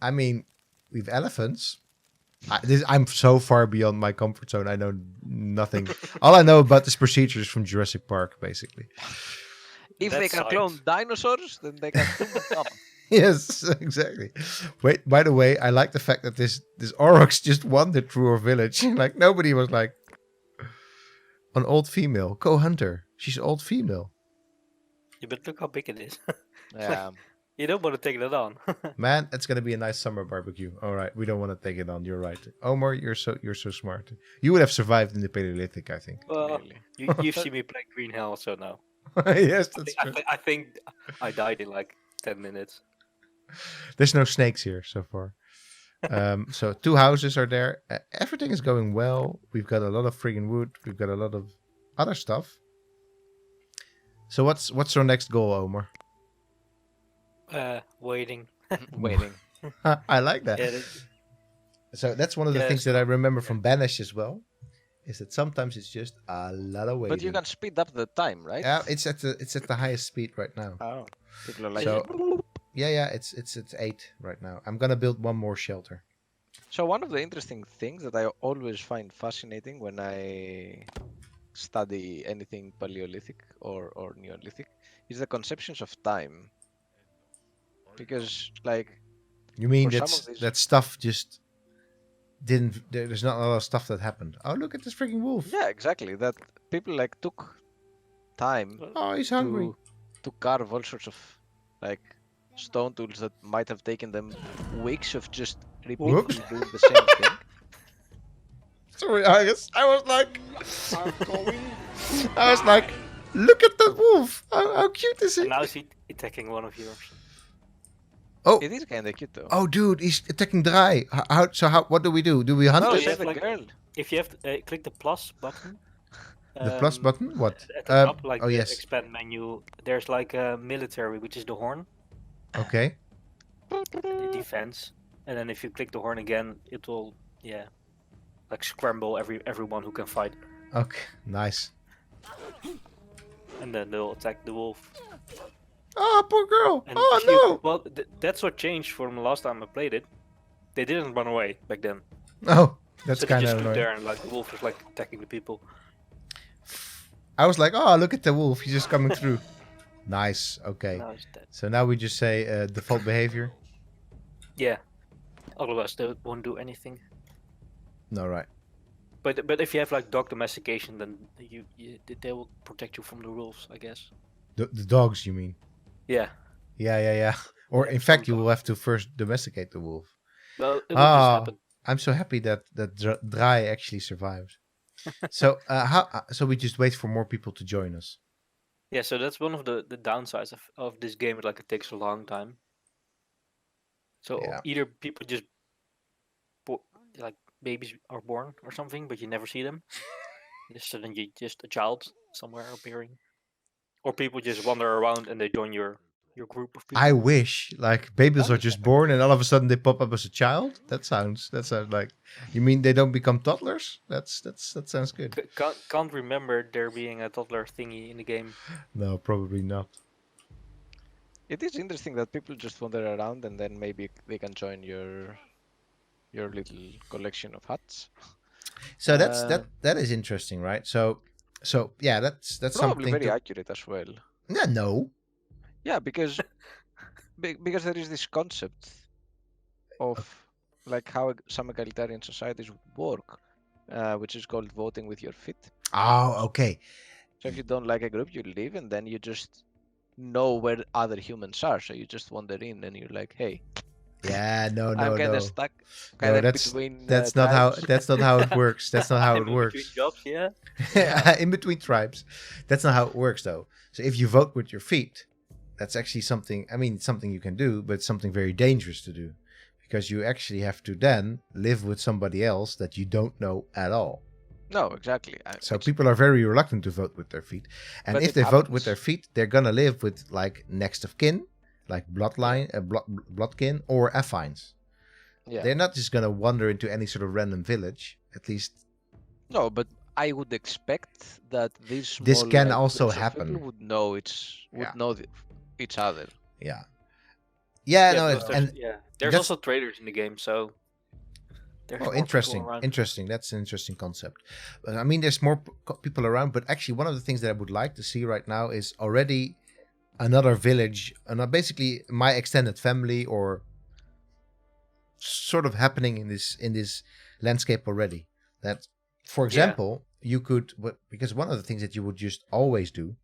I mean, we've elephants. I'm so far beyond my comfort zone. I know nothing. All I know about this procedure is from Jurassic Park, basically. If they That's can clone dinosaurs, then they can clone them. Yes, exactly. Wait, by the way, I like the fact that this Aurochs just wandered through our village. Like nobody was like an old female co-hunter. She's old female. Yeah, but look how big it is. Yeah. You don't want to take that on. Man, it's gonna be a nice summer barbecue. All right, we don't want to take it on. You're right, Omar. You're so smart. You would have survived in the Paleolithic, I think. Well, Clearly. you've seen me play Green Hell, so no. Yes, that's true. I think I died in like 10 minutes. There's no snakes here so far. So 2 houses are there. Everything is going well. We've got a lot of friggin' wood. We've got a lot of other stuff. So what's our next goal, Omar? Waiting. Waiting. I like that. Yeah, So that's one of the Yeah, things that I remember from Banish as well, is that sometimes it's just a lot of waiting. But you can speed up the time, right? Yeah, it's at the highest speed right now. Oh. People are like, So yeah, it's at 8 right now. I'm gonna build one more shelter. So one of the interesting things that I always find fascinating when I study anything Paleolithic or Neolithic is the conceptions of time. Because like You mean For some that's of these- that stuff just didn't? There's not a lot of stuff that happened. Oh, look at this freaking wolf! yeah, exactly, that people like took time Oh, he's hungry. to carve all sorts of like stone tools that might have taken them weeks of just repeatedly doing the same thing. Sorry, Angus. I was like, look at that wolf. How cute is And it? now is he attacking one of yours? It is kind of cute though. Oh, dude, he's attacking Dry. What do we do? Do we hunt no, so it? you she's have, a like, girl. If you have to click the plus button. The plus button? What? At the top, like oh, the yes. expand menu, there's like a military, which is the horn, Okay. the defense, and then if you click the horn again, it will, like scramble everyone who can fight, Okay. Nice. and then they'll attack the wolf. Oh, poor girl. And Oh if you- no. well, that's what changed from the last time I played it. They didn't run away back then. Oh, that's So they kind just of stood annoying. there and like the wolf was like attacking the people. I was like, oh, look at the wolf. He's just coming through. Nice. Okay. Now it's dead. So now we just say default behavior. Yeah. Otherwise they won't do anything. No, right. But if you have like dog domestication, then they will protect you from the wolves, I guess. The dogs, you mean? Yeah. Yeah. Or in fact, you Some will have to first domesticate the wolf. Well, it will Ah. just happen. I'm so happy that Dry actually survived. So so we just wait for more people to join us. Yeah, so that's one of the downsides of this game. Like it takes a long time. So Yeah. either people just like babies are born or something, but you never see them. Just suddenly just a child somewhere appearing, or people just wander around and they join your group of people. I wish like babies are just born and all of a sudden they pop up as a child. That sounds like. You mean they don't become toddlers? That sounds good. Can't remember there being a toddler thingy in the game. No, probably not. It is interesting that people just wander around and then maybe they can join your little collection of huts. So Uh, that is interesting, right? So yeah, that's Probably something. very To... accurate as well. Yeah, no. Yeah, because because there is this concept of like how some egalitarian societies work, which is called voting with your feet. Oh, okay. So if you don't like a group, you leave, and then you just know where other humans are. So you just wander in, and you're like, "Hey, Yeah, no, I'm kind no. of stuck, No, kind of that's between." that's not how it works. That's not how it In between works. jobs, yeah. In between tribes, that's not how it works though. So if you vote with your feet, that's actually something. I mean, it's something you can do, but it's something very dangerous to do, because you actually have to then live with somebody else that you don't know at all. No, exactly. So people are very reluctant to vote with their feet, and But if it they vote with happens. their feet, they're gonna live with like next of kin, like bloodline, bloodkin, or affines. Yeah. They're not just gonna wander into any sort of random village. At least No, but I would expect that these This small, can like, also groups of happen. people would know Yeah. each other. yeah. Yeah, no, because there's, and there's that's- also traders in the game, so there's oh, more people interesting, around. interesting. That's an interesting concept. I mean, there's more people around, but actually, one of the things that I would like to see right now is already another village, and basically my extended family, or sort of happening in this landscape already. That, for example, you could, because one of the things that you would just always do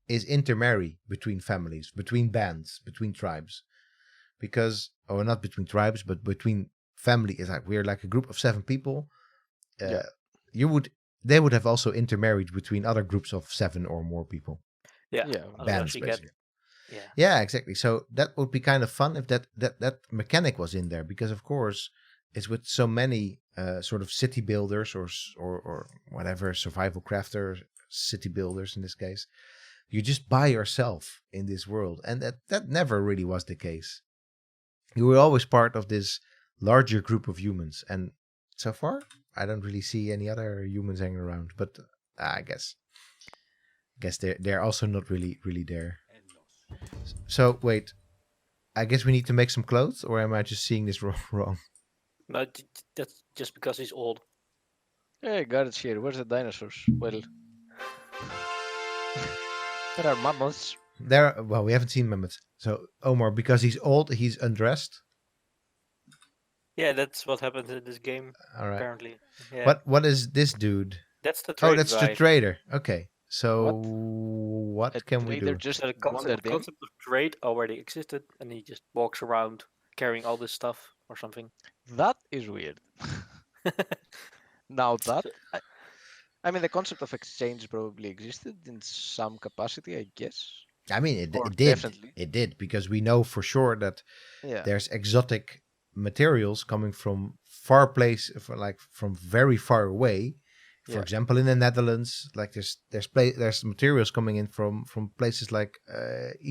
is intermarry between families, between bands, between tribes, because, or not between tribes, but between family. Is like we're like a group of 7 people. They would have also intermarried between other groups of 7 or more people. Yeah, Yeah. otherwise Bands, you get basically. yeah. Yeah, exactly. So that would be kind of fun if that mechanic was in there, because of course it's with so many sort of city builders or whatever, survival crafter, city builders in this case. You just by yourself in this world, and that never really was the case. You were always part of this larger group of humans, and so far I don't really see any other humans hanging around. But I guess they're also not really there. So wait, I guess we need to make some clothes, or am I just seeing this wrong? No, that's just because he's old. Hey, guards here. Where's the dinosaurs? Well, there are mammoths. Well, we haven't seen mammoths. So Omar, because he's old, he's undressed. Yeah, that's what happens in this game. All right. Apparently. Yeah. What is this dude? That's the trader That's guy. the trader. Okay. So what A can we trader do? just So the wandered in. concept of trade already existed, and he just walks around carrying all this stuff or something. That is weird. Now that So- I mean, the concept of exchange probably existed in some capacity, I guess. I mean, Or it did. definitely. It did, because we know for sure that Yeah. there's exotic materials coming from from very far away. For Yeah. example, in the Netherlands, like there's materials coming in from places like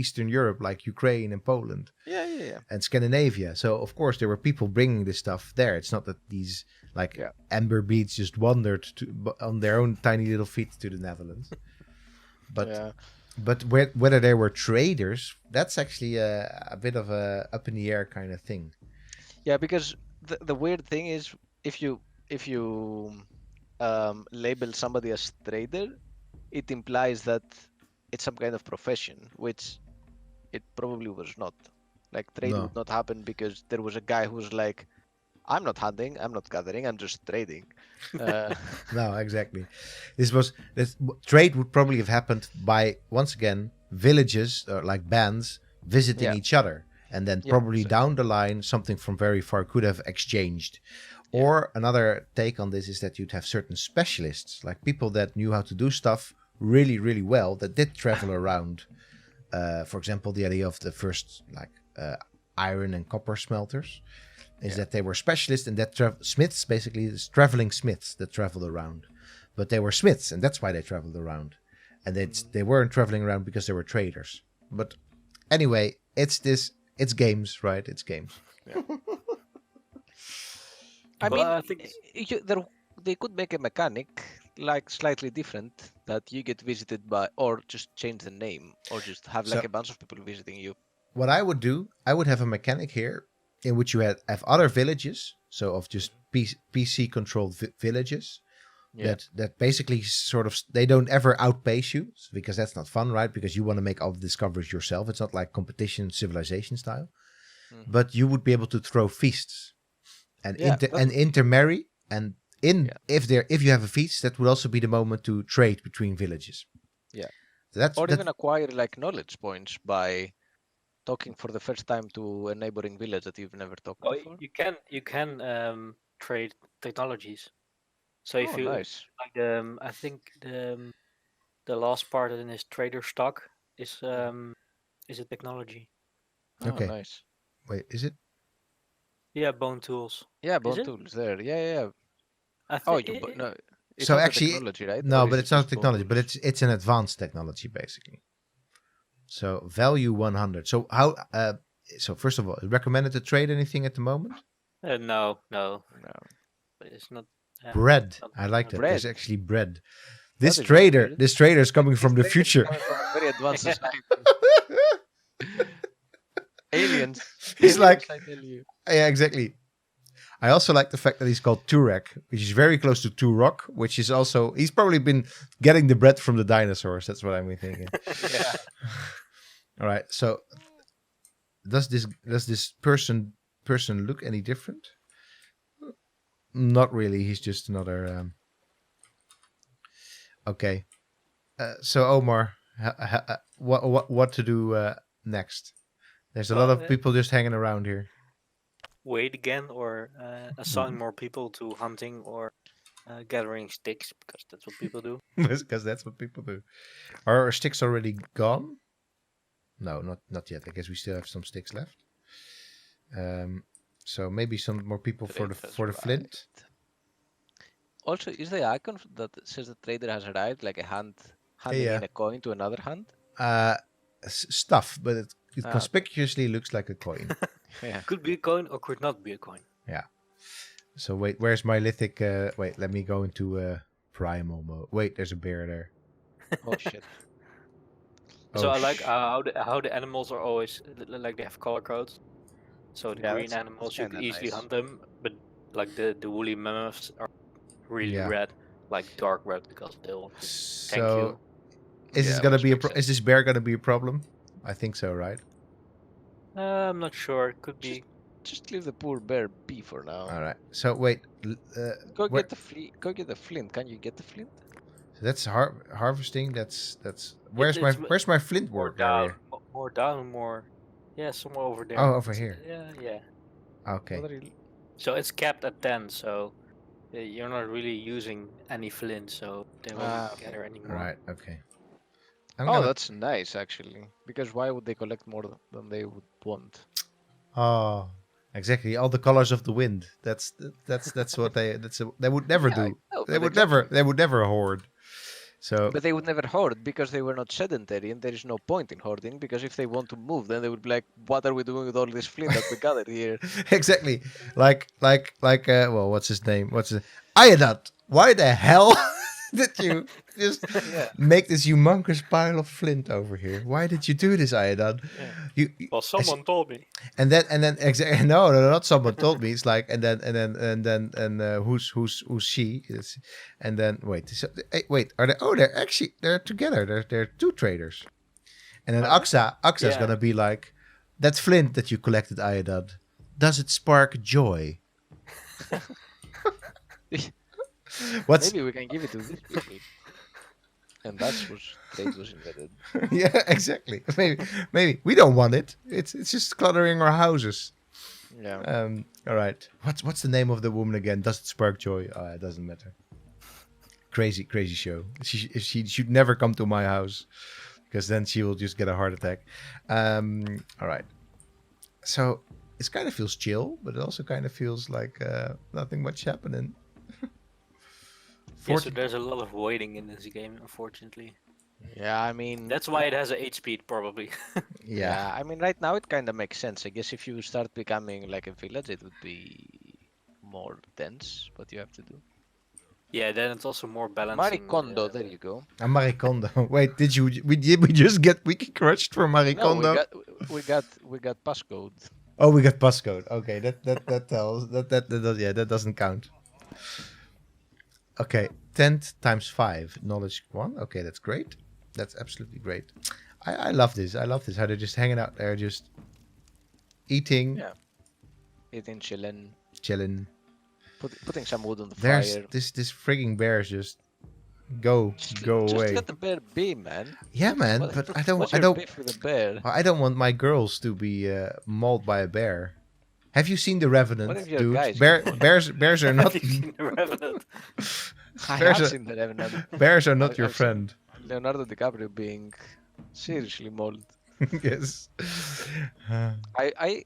Eastern Europe, like Ukraine and Poland Yeah. and Scandinavia. So of course there were people bringing this stuff there. It's not that these amber beads just wandered on their own tiny little feet to the Netherlands. But Yeah. but whether they were traders, that's actually a bit of a up in the air kind of thing. Yeah, because the weird thing is if you label somebody as trader, it implies that it's some kind of profession, which it probably was not. Like trade No. would not happen because there was a guy who was like, I'm not hunting, I'm not gathering, I'm just trading. No, exactly. Trade would probably have happened by, once again, villages or like bands visiting Yeah. each other, and then Yeah, probably exactly. down the line something from very far could have exchanged. Or another take on this is that you'd have certain specialists, like people that knew how to do stuff really well, that did travel around. For example, the idea of the first iron and copper smelters is that they were specialists, and that smiths, basically, is traveling smiths that traveled around. But they were smiths, and that's why they traveled around. And they weren't traveling around because they were traders. But anyway, it's games, right? It's games. I But mean, I think they could make a mechanic like slightly different, that you get visited by, or just change the name, or just have like So- a bunch of people visiting you. What I would do, I would have a mechanic here in which you have other villages, so of just PC controlled villages Yeah. that basically sort of, they don't ever outpace you, because that's not fun, right? Because you want to make all the discoveries yourself. It's not like competition civilization style. Mhm. But you would be able to throw feasts and Yeah, and intermarry, and if you have a feast, that would also be the moment to trade between villages. Yeah. So that's Or even acquire like knowledge points by talking for the first time to a neighboring village that you've never talked before. you can trade technologies. So if Oh, you nice. like I think the last part in his trader stock is a technology. Oh, Okay. nice. Wait, is it? Yeah, bone tools. Yeah, Is bone it? tools there. Yeah. I Oh, think no. It's So not a actually, technology, right? no, Or but is it's it not just bone technology, but tools? it's an advanced technology basically. So value 100. So how? So first of all, recommended to trade anything at the moment? no, No. but it's not. Bread. not- I like not that. bread. There's actually bread. That This is very trader, weird. this trader is coming from the This trade is future. coming from a very advanced society. Aliens. He's like, I tell you. yeah, exactly. I also like the fact that he's called Turek, which is very close to Turok, which is also, he's probably been getting the bread from the dinosaurs. That's what I'm thinking. Yeah. All right. So does this person look any different? Not really. He's just another. Okay. So Omar, what to do next? There's a lot of people just hanging around here. Wait again, or assign more people to hunting or gathering sticks, because that's what people do. Because that's what people do. Are our sticks already gone? No, not yet. I guess we still have some sticks left. So maybe some more people for the flint. Also, is the icon that says the trader has arrived like a hand handing in a coin to another hand? Stuff, but it conspicuously looks like a coin. Yeah. Could be a coin or could not be a coin. Yeah. So wait, where's my lithic? Wait, let me go into primal mode. Wait, there's a bear there. Oh shit. So I like how the animals are always like they have color codes. So the green that's animals you can kinda easily nice. hunt them, but like the woolly mammoths are really red, like dark red, because they'll just tank you. Is this gonna be is this bear gonna be a problem? I think so, right? I'm not sure. It could be. Just leave the poor bear be for now. All right. So wait. Go get the flint. Can you get the flint? So that's harvesting. That's where's my flint work area? More down, more. Yeah, somewhere over there. Oh, over here. Yeah. Okay. So it's capped at 10. So you're not really using any flint, so they won't gather anymore. Right. Okay. That's nice actually. Because why would they collect more than they would want? Oh, exactly. All the colors of the wind. That's what they would never do. They would never hoard. So, but they would never hoard because they were not sedentary, and there is no point in hoarding, because if they want to move, then they would be like, "What are we doing with all this flint that we gathered here?" Exactly. Like well, what's his name? Iodad? Why the hell did you just make this humongous pile of flint over here? Why did you do this, Iodad? Yeah. Well, someone told me. And then exactly no, not someone told me. It's like and then who's she? And then wait, are they? Oh, they're together. They're two traders. And then Aksa's gonna be like, that flint that you collected, Iodad, does it spark joy? Maybe we can give it to these people. And that's what trade was invented. Yeah, exactly. Maybe we don't want it. It's just cluttering our houses. Yeah. All right. What's the name of the woman again? Does it spark joy? Oh, it doesn't matter. Crazy show. She should never come to my house, because then she will just get a heart attack. All right. So it kind of feels chill, but it also kind of feels like nothing much happening. Yeah, so there's a lot of waiting in this game, unfortunately. Yeah, I mean... That's why it has an 8 speed, probably. Yeah, I mean, right now it kind of makes sense. I guess if you start becoming like a village, it would be more dense, what you have to do. Yeah, then it's also more balancing. Maricondo, there you go. Maricondo. Wait, did we just get wiki crushed for Maricondo? No, we got passcode. Oh, we got passcode. Okay, that tells that doesn't count. Okay, 10 times 5, knowledge 1. Okay, that's great. That's absolutely great. I love this. I love this. How they're just hanging out there, just eating. Yeah. Eating, chilling. Putting some wood on the fire. This frigging bears just go away. Just let the bear be, man. Yeah, man. But I don't. Beef with a bear? I don't want my girls to be mauled by a bear. Have you seen The Revenant, dude? Bears are not. Have you seen The Revenant? I have seen The Revenant. Bears are not your friend. Leonardo DiCaprio being seriously mauled. Yes.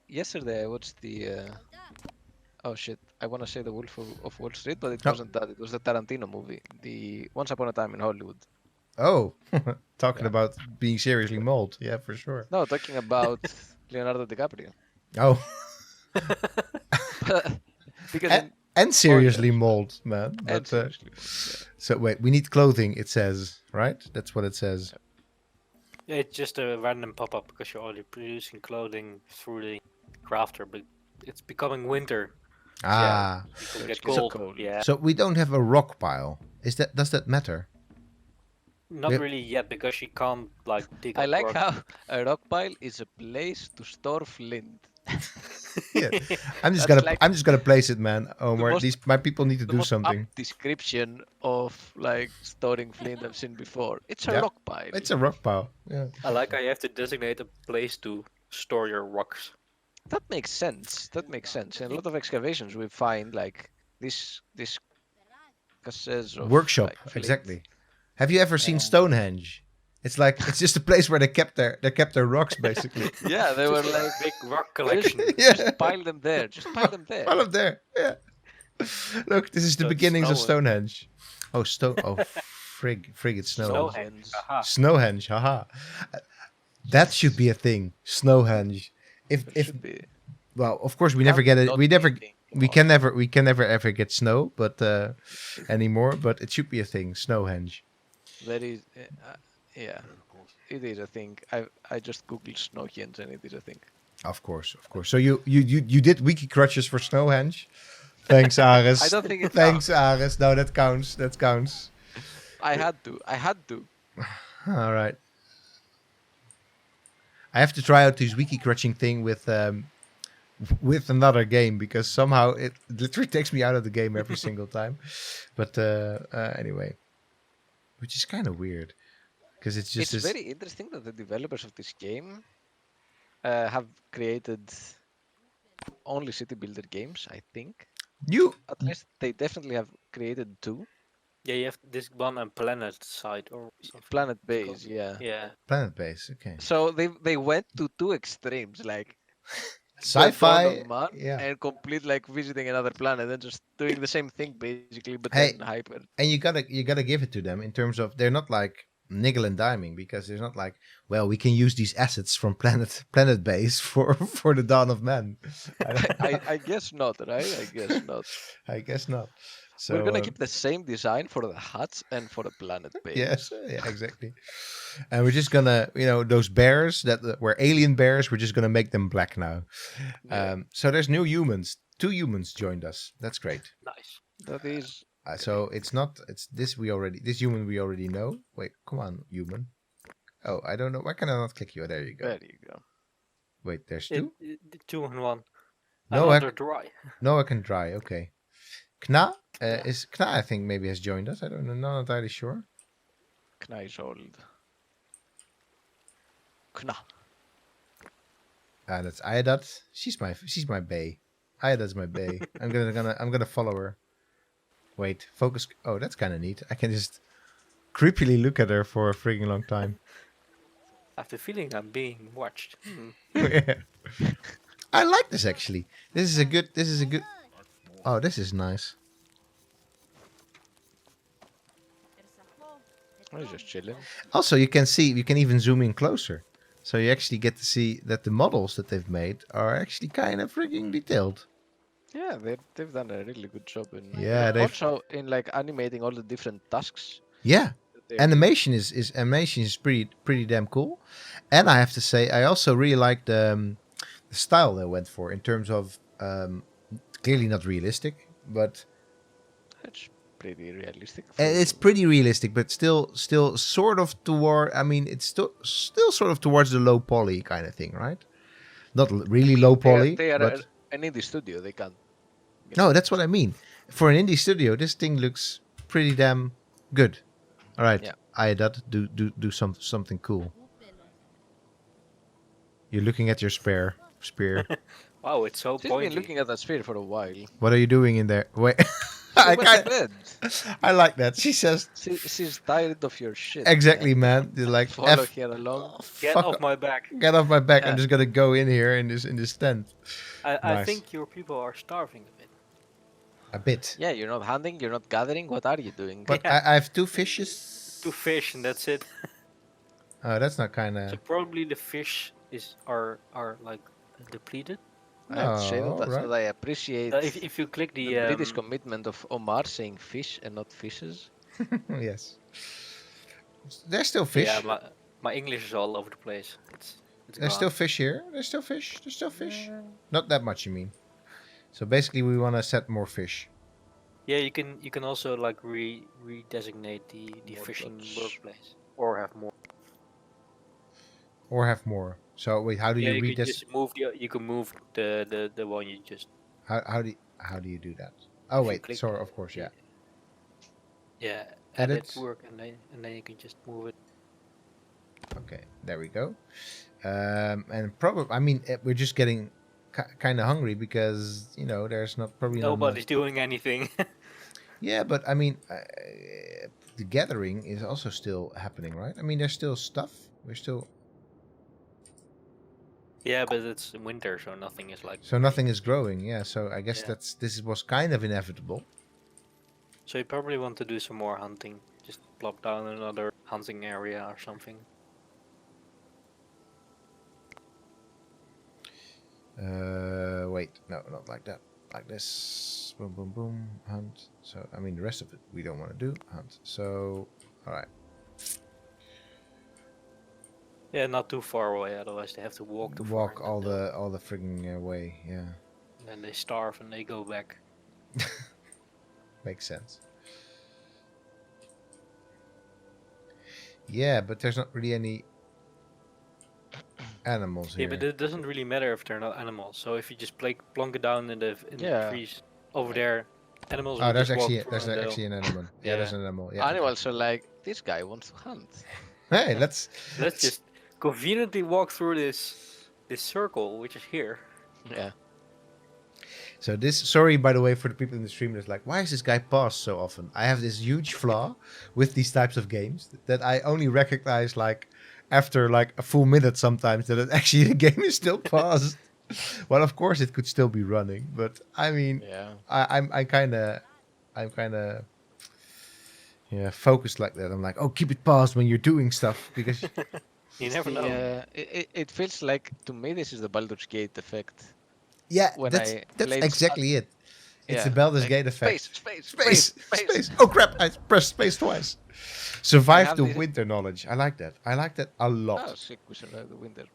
Yesterday I watched the. Oh shit! I want to say The Wolf of Wall Street, but it wasn't that. It was the Tarantino movie, the Once Upon a Time in Hollywood. Oh, talking about being seriously mauled. Yeah, for sure. No, talking about Leonardo DiCaprio. Oh. Because and seriously mauled, man. But, So wait, we need clothing. It says, right? That's what it says. It's just a random pop-up because you're already producing clothing through the crafter, but it's becoming winter. Ah, People So get it's getting cold. cold. Yeah, so we don't have a rock pile. Does that matter? not Yep. really yet because you can't like dig I up like rocks. how a rock pile is a place to store flint. Yeah, That's like I'm just gonna place it, man. Omar, most- my people need to the do most something. apt description of like storing flint I've seen before. It's a Yeah. rock pile. It's a rock pile. Yeah. I like how you have to designate a place to store your rocks. That makes sense. That makes sense. In a lot of excavations, we find like this cassettes of Workshop, like flint. exactly. Have you ever seen Yeah. Stonehenge? It's just a place where they kept their rocks, basically. Yeah, they were Just a like big rock collection. Yeah. just pile them there. Just pile them there. All of there. Yeah. Look, this is the So it's beginnings of snowing. Stonehenge. Oh, frig, it's Stonehenge. Snowhenge. Aha. Snowhenge, haha. That should be a thing. Snowhenge. It If should be. well, of course we never get it. Not We never eating. we can never ever get snow, but anymore. But it should be a thing. Snowhenge. There is, yeah, it is a thing. I just googled Snowhenge and it is a thing. Of course. So you did wiki crutches for Snowhenge. Thanks, Aris. I don't think it Thanks, Aris. No, that counts. That counts. I had to. All right. I have to try out this wiki crutching thing with another game because somehow it literally takes me out of the game every single time. But anyway, which is kind of weird because it's just It's this. very interesting that the developers of this game have created only city builder games. I think You at least they definitely have created 2. Yeah, you have this one on planet side or something. Planet it's called. Base, yeah. Yeah. Planet Base, okay. So they went to 2 extremes, like Sci-fi, go down on Mars yeah. and complete like visiting another planet and just doing the same thing basically, but Hey. then hyper. And you gotta give it to them in terms of they're not like nickel and diming because there's not like, well, we can use these assets from Planet Base for the dawn of man. I guess not, right? I guess not. I guess not. So We're gonna keep the same design for the huts and for the planet base. yes, yeah, exactly. And we're just gonna, those bears that were alien bears, we're just gonna make them black now. Yeah. So there's new humans. 2 humans joined us. That's great. Nice. That is So it's this human we already know. Wait, come on, human. Oh, I don't know. Why can I not click you? There you go. there you go. Wait, there's 2? The 2 in 1. No, I'm I- under dry. No, I can try. Okay. Kna is Kna. I think maybe has joined us. I don't know. Not entirely sure. Kna is old. Kna. That's Ayadat. She's my bae. Ayadat's my bae. I'm gonna follow her. Wait, focus. Oh, that's kind of neat. I can just creepily look at her for a freaking long time. I have the feeling I'm being watched. Yeah. I like this actually. This is a good. Oh, this is nice. I was just chilling. Also, you can even zoom in closer. So you actually get to see that the models that they've made are actually kind of freaking detailed. Yeah, they've done a really good job in Yeah, they've- also in like animating all the different tasks. Yeah. that they're Animation is pretty damn cool. And I have to say, I also really like the style they went for in terms of clearly not realistic, but It's pretty realistic. it's pretty realistic, but still sort of toward. I mean, it's still sort of towards the low poly kind of thing, right? Not really low poly, They are but an indie studio. They can't. no, that's what I mean. For an indie studio, this thing looks pretty damn good. All right, Yeah. Ayadat, do something cool. You're looking at your spear. Wow, it's so She's been pointy. looking at that sphere for a while. What are you doing in there? Wait, She I went to can't. bed. I like that. She says She's tired of your shit. exactly, man. man. You're like, Follow F, here along. Get fuck off my back. Get off my back! I'm Yeah. just gonna go in here in this tent. I Nice. think your people are starving a bit. A bit, Yeah, you're not hunting. You're not gathering. What are you doing? but Yeah. I have 2 fishes. 2 fish and that's it. Oh, that's not kind So of. probably the fish are like depleted. I have to say Oh, that, right. that I appreciate If you click the the British commitment of Omar saying fish and not fishes. Yes. There's still fish. yeah, My English is all over the place. It's There's gone. still fish here. There's still fish. There's still fish. Not that much, you mean? So basically, we want to set more fish. Yeah, you can also like redesignate the More fishing boats. workplace or have more. Or have more. So wait, how do Yeah, you you read can this? just move the one you just How do you do that? Oh if you wait, click. sorry, of course, yeah. Yeah, Edit. edit work and then you can just move it. Okay, there we go. And probably, I mean, we're just getting kind of hungry because there's probably not Nobody's enough. doing anything. Yeah, but I mean, the gathering is also still happening, right? I mean, there's still stuff. We're still Yeah, but it's winter, so nothing is like. so nothing is growing. Yeah, so I guess Yeah. this was kind of inevitable. So you probably want to do some more hunting. Just plop down another hunting area or something. Wait, no, not like that. Like this. Boom, boom, boom. Hunt. So, I mean, the rest of it we don't want to do. Hunt. So, all right. Yeah, not too far away, otherwise they have to walk too far. Walk all the frigging way. Yeah, And then they starve and they go back. makes sense. Yeah, but there's not really any animals Yeah, here. but it doesn't really matter if they're not animals. So if you just plonk it down in the Yeah. trees over there, animals. Oh, will there's just walk actually through there's and they'll- actually an animal. Yeah, there's Yeah. an animal. Yeah. Animals are like, this guy wants to hunt. Hey, let's Let's just conveniently walk through this circle, which is here. Yeah. So this, sorry by the way for the people in the stream that's like, why is this guy pause so often? I have this huge flaw with these types of games that I only recognize like after like a full minute sometimes that it actually the game is still paused. Well, of course it could still be running, but I mean, Yeah. I'm kind of focused like that. I'm like, oh, keep it paused when you're doing stuff because You never know. Yeah. It feels like, to me, this is the Baldur's Gate effect. yeah, When that's I that's played exactly it. It's the Yeah, Baldur's like, Gate effect. Space. Space. Oh crap! I pressed space twice. Survive have the this- winter knowledge. I like that. I like that a lot. Oh, sick. We survived the winter.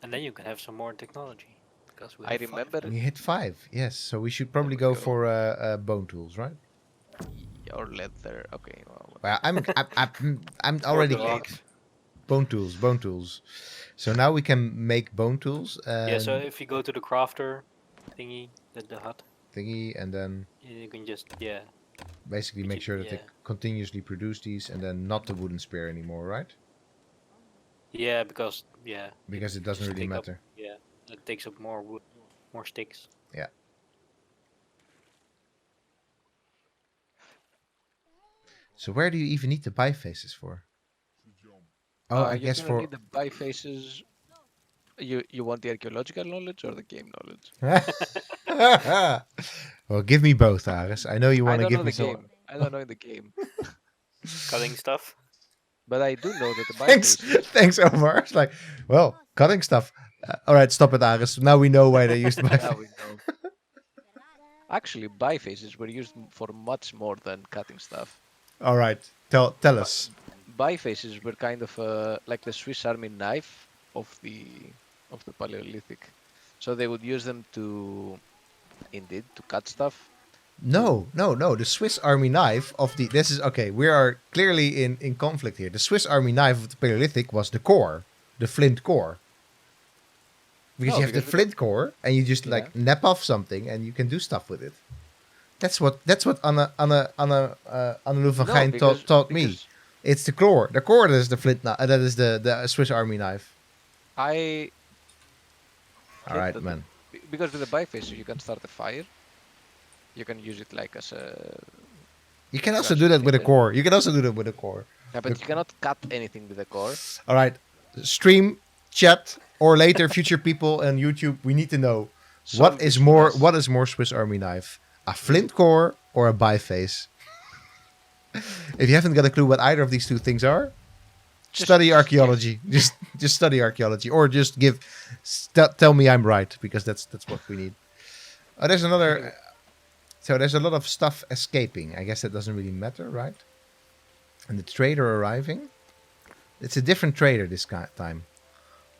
And then you can have some more technology. Because we I have five. remember, We hit 5. Yes, so we should probably we go go. for bone tools, right? or leather. Okay. Well, Well, I'm already Orthodox. bone tools. So now we can make bone tools. Yeah, so if you go to the crafter thingy, the hut, Thingy, and then you can just basically But make you- sure that they yeah. continuously produce these, and then not the wooden spear anymore, right? because Because it doesn't Just really take up- matter. it takes up more wood, more sticks. So where do you even need the bifaces for? Oh, I you're guess gonna for need the bifaces. You want the archaeological knowledge or the game knowledge? well, give me both, Aris. I know you I want to don't give know me the some. game. I don't know the game, Cutting stuff. but I do know that the Thanks, bifaces. thanks, Omar. It's like, well, cutting stuff. All right, stop it, Aris. Now we know why they used Now bifaces. we know. Actually, bifaces were used for much more than cutting stuff. All right, tell us. Bifaces were kind of like the Swiss Army knife of the Paleolithic. So they would use them to cut stuff. No. The Swiss Army knife of the. This is okay. We are clearly in conflict here. The Swiss Army knife of the Paleolithic was the core, the flint core. Because Oh, you have the because flint core, and you just like nap off something, and you can do stuff with it. That's what Anna Lou van Geijn taught me. because It's the core. The core that is the flint. That is the Swiss Army knife. I All right, man. because with the biface you can start a fire. You can use it like as a You can also Gotcha. do that with a Okay. core. You can also do that with a core. yeah, but you cannot cut anything with a core. All right, stream, chat, or later future people on YouTube. We need to know what Some is visualize- more Swiss Army knife, a flint core or a biface. If you haven't got a clue what either of these two things are, study archaeology. Just study archaeology, or just tell me I'm right, because that's what we need. Oh, there's another. So there's a lot of stuff escaping. I guess that doesn't really matter, right? And the trader arriving. It's a different trader this time.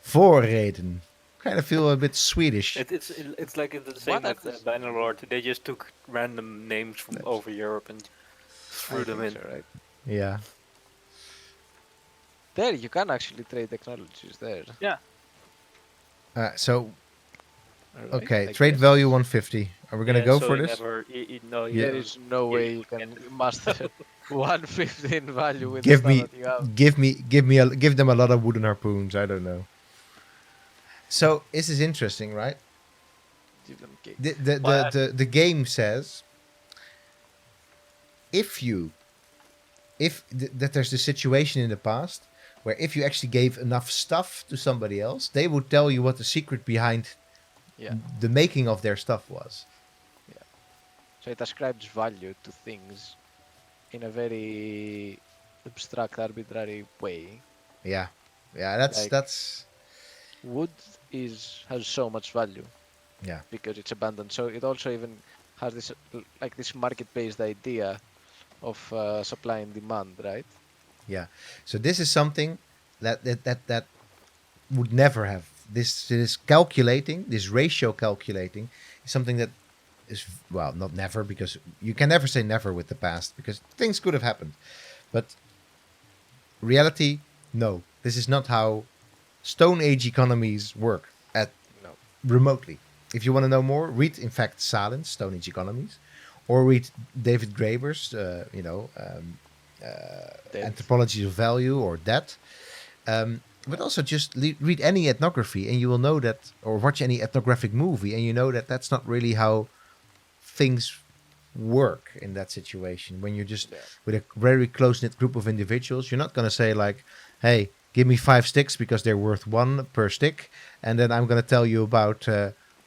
Voorreden. Kind of feel a bit Swedish. It's like the What same with happens- Bannerlord. They just took random names from over Europe and threw I them think in. so, right? Yeah. There, you can actually trade technologies there. Yeah. So, Alright, okay, I trade guess. value 150. Are we gonna go so for you this? Never, no, Yeah. There is no way you can master 150 in value with the Give stuff me, that you have. give them a lot of wooden harpoons. I don't know. So this is interesting, right? Give them cake. The game says that there's the situation in the past where if you actually gave enough stuff to somebody else, they would tell you what the secret behind Yeah. the making of their stuff was. So it ascribes value to things in a very abstract, arbitrary way. Yeah, Like- that's Wood has so much value yeah. because it's abundant. So it also even has this market-based idea of supply and demand, right? Yeah. So this is something that would never have this calculating, this ratio calculating is something that is, well, not never, because you can never say never with the past because things could have happened. But reality, no. This is not how Stone Age economies work at No. remotely. If you want to know more, read in fact Salin's Stone Age Economies, or read David Graeber's, Anthropology of Value or Debt. But also just read any ethnography and you will know that, or watch any ethnographic movie and you know that that's not really how things work in that situation. When you're just with a very close-knit group of individuals, you're not going to say like, hey, give me 5 sticks because they're worth 1 per stick, and then I'm going to tell you about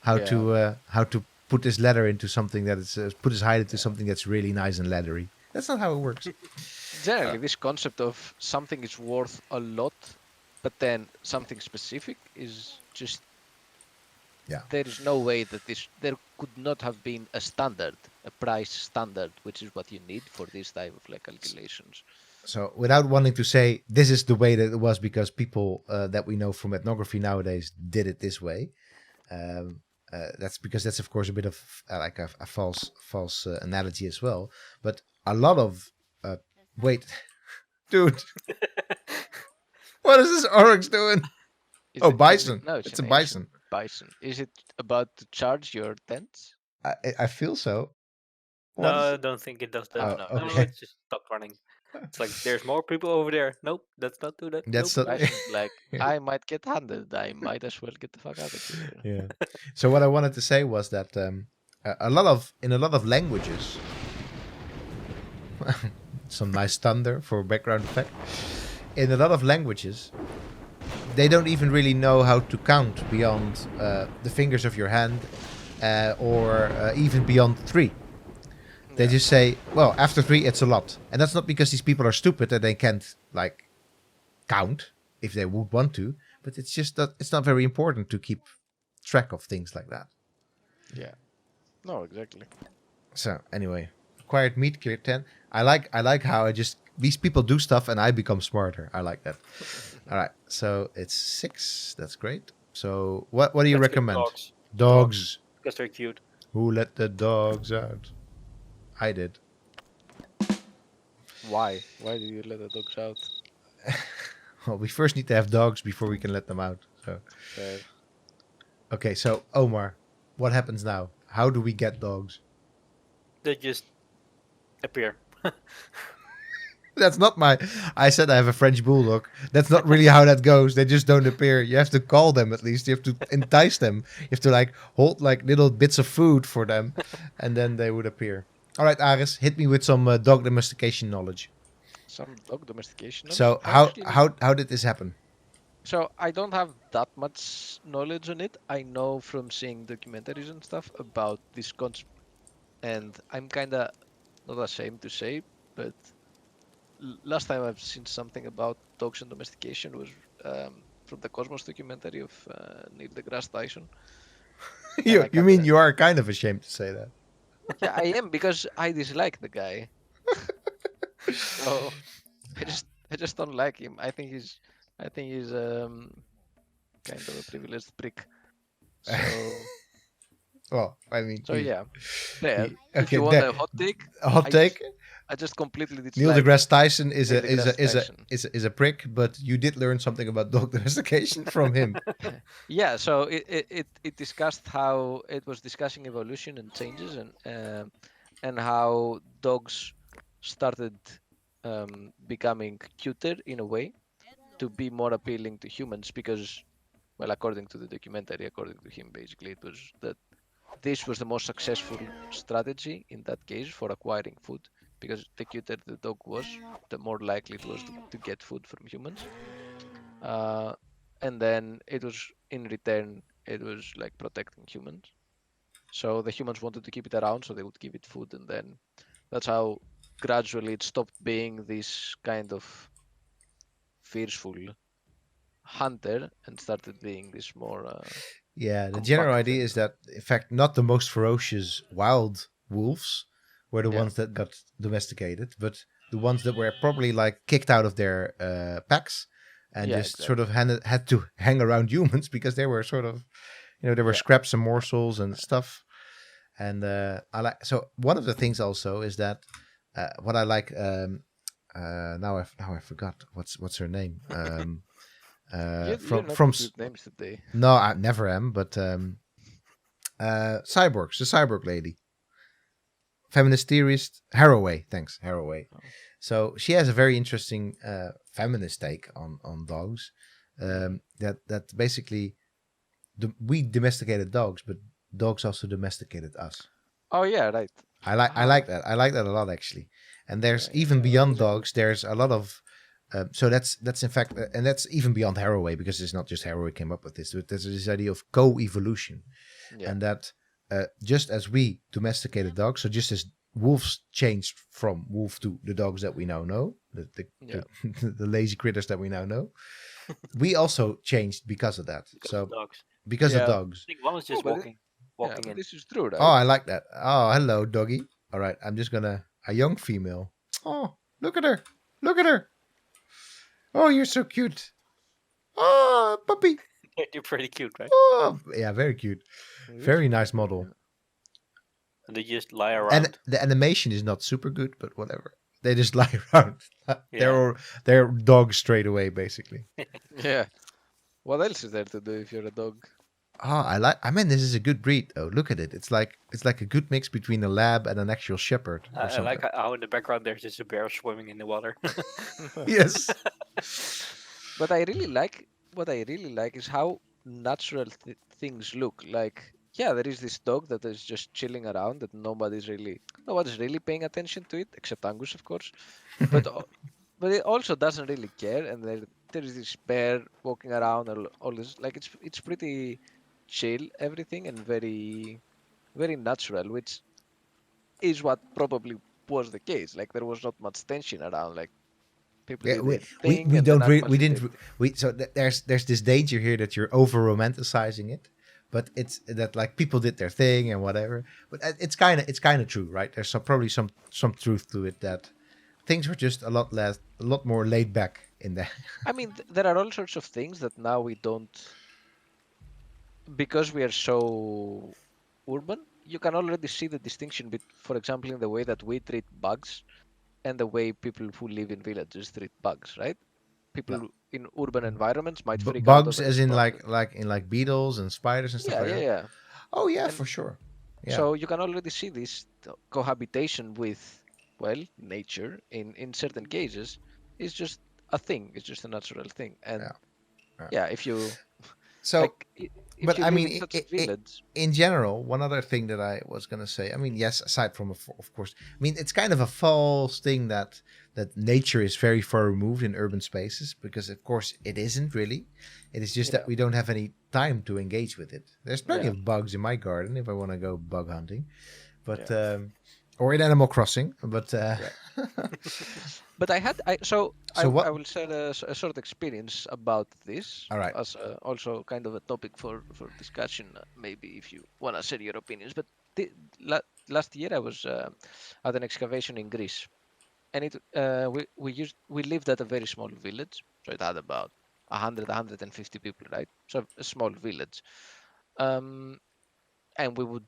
how to put this leather into something that is put this hide into something that's really nice and leathery. That's not how it works. Generally, this concept of something is worth a lot, but then something specific is just. Yeah. There is no way that there could not have been a standard, a price standard, which is what you need for this type of like calculations. So without wanting to say this is the way that it was because people that we know from ethnography nowadays did it this way. That's because that's of course a bit of like a false analogy as well. But a lot of wait, dude, what is this oryx doing? Is Oh, it- is it- bison. No, It's an a bison. ancient bison. Is it about to charge your tents? I feel so. No, What is I it? don't think it does that. Oh, no, okay. It's just stopped running. It's like there's more people over there. Nope, let's not do that. That's nope. not- Bison's like, Yeah. I might get handed. I might as well get the fuck out of here. Yeah. So what I wanted to say was that in a lot of languages, some nice thunder for background effect. In a lot of languages, they don't even really know how to count beyond the fingers of your hand, or even beyond 3. They Yeah. just say, well, after 3, it's a lot, and that's not because these people are stupid that they can't like count if they would want to, but it's just that it's not very important to keep track of things like that. Yeah. No, exactly. So anyway, acquired meat clear 10. I like how I just these people do stuff and I become smarter. I like that. All right, so it's 6. That's great. So what do you Let's get recommend? Dogs, Dogs. because they're cute. Who let the dogs out? I did. Why? Why do you let the dogs out? Well, we first need to have dogs before we can let them out. So Fair. okay, so Omar, what happens now? How do we get dogs? They just appear. That's not my. I said I have a French bulldog. That's not really how that goes. They just don't appear. You have to call them at least. You have to entice them. You have to like hold like little bits of food for them, and then they would appear. All right, Aris, hit me with some dog domestication knowledge. Some dog domestication. So Actually, how did this happen? So I don't have that much knowledge on it. I know from seeing documentaries and stuff about this concept, and I'm kind of not ashamed to say, but last time I've seen something about dogs and domestication was from the Cosmos documentary of Neil deGrasse Tyson. you I you mean kinda- you are kind of ashamed to say that? Yeah, I am because I dislike the guy. So I just don't like him. I think he's kind of a privileged prick. So Well, I mean, yeah. There. If okay. you want a hot take, A hot I take. just I just completely Neil dislike deGrasse Tyson is Neil a is deGrasse a is a Tyson. is a prick, but you did learn something about dog domestication from him. Yeah, so it discussed how it was discussing evolution and changes and how dogs started becoming cuter in a way to be more appealing to humans because, well, according to the documentary, according to him, basically it was that this was the most successful strategy in that case for acquiring food because the cuter the dog was, the more likely it was to get food from humans. Uh, and then it was in return, it was like protecting humans. So the humans wanted to keep it around, so they would give it food, and then that's how gradually it stopped being this kind of fearful hunter and started being this more Yeah, the general compact idea and is that, in fact, not the most ferocious wild wolves were the yeah, ones that got domesticated, but the ones that were probably like kicked out of their packs and yeah, just sort of exactly, had to hang around humans because they were sort of, there were yeah, scraps and morsels and stuff. And I like, so one of the things also is that what I like. Now I forgot what's her name. you're not From good with names today. no, I never am, but cyborgs, the cyborg lady, feminist theorist Haraway. Thanks, Haraway. Oh. So she has a very interesting feminist take on dogs. That basically we domesticated dogs, but dogs also domesticated us. Oh yeah, right. I Ah, like that. I like that a lot actually. And there's yeah, yeah, even yeah. beyond Those are good. dogs. There's a lot of so that's in fact, and that's even beyond Haraway because it's not just Haraway came up with this. But there's this idea of co-evolution, Yeah, and that just as we domesticated dogs, so just as wolves changed from wolf to the dogs that we now know, yeah, the lazy critters that we now know, we also changed because of that. because of So dogs. because of yeah. dogs. I think one is Oh, just but walking but in. this is true, Oh, right? I like that. Oh, hello, doggy. All right, I'm just gonna a young female. Oh, look at her. Look at her. Oh, you're so cute. Oh, puppy. They're pretty cute, right? Oh, yeah, very cute. Really? Very nice model. And they just lie And around. the animation is not super good, but whatever. They just lie around. Yeah. They're dogs straight away, basically. Yeah. What else is there to do if you're a dog? Oh, I mean, this is a good breed. Oh, look at it. It's like a good mix between a lab and an actual shepherd or I like something. how in the background there's just a bear swimming in the water. Yes. But what I really like is how natural things look. Like, yeah, there is this dog that is just chilling around that nobody's really paying attention to it except Angus, of course. But but it also doesn't really care, and there is this bear walking around all this. Like it's pretty chill everything and very very natural, which is what probably was the case. Like there was not much tension around. Like people Yeah, did we their we, thing, we and then don't re- we animals did didn't their re- thing. we so there's this danger here that you're over romanticizing it, but it's that like people did their thing and whatever. But it's kind of true, right? There's probably some truth to it that things were just a lot more laid back in that. I mean, there are all sorts of things that now we don't, because we are so urban. You can already see the distinction, for example, in the way that we treat bugs and the way people who live in villages treat bugs, right? No, People in urban environments might freak out bugs over as this in bug. like in like beetles and spiders and stuff Yeah, like yeah, that. yeah. Oh yeah, And for sure. Yeah. so you can already see this cohabitation with, well, nature in certain cases is just a thing. It's just a natural thing. And Yeah. Yeah. yeah, if you So, like, if but you I live mean, in such a village, in general, one other thing that I was gonna say. I mean, yes, aside from of course, I mean, it's kind of a false thing that nature is very far removed in urban spaces because, of course, it isn't really. It is just yeah, that we don't have any time to engage with it. There's plenty yeah, of bugs in my garden if I want to go bug hunting, but yeah, or in Animal Crossing. But yeah. But so I what? will share a short experience about this All right. as also kind of a topic for discussion. Maybe if you want to share your opinions. But last year I was at an excavation in Greece, and we lived at a very small village, so it had about 150 people, right? So a small village. Um, and we would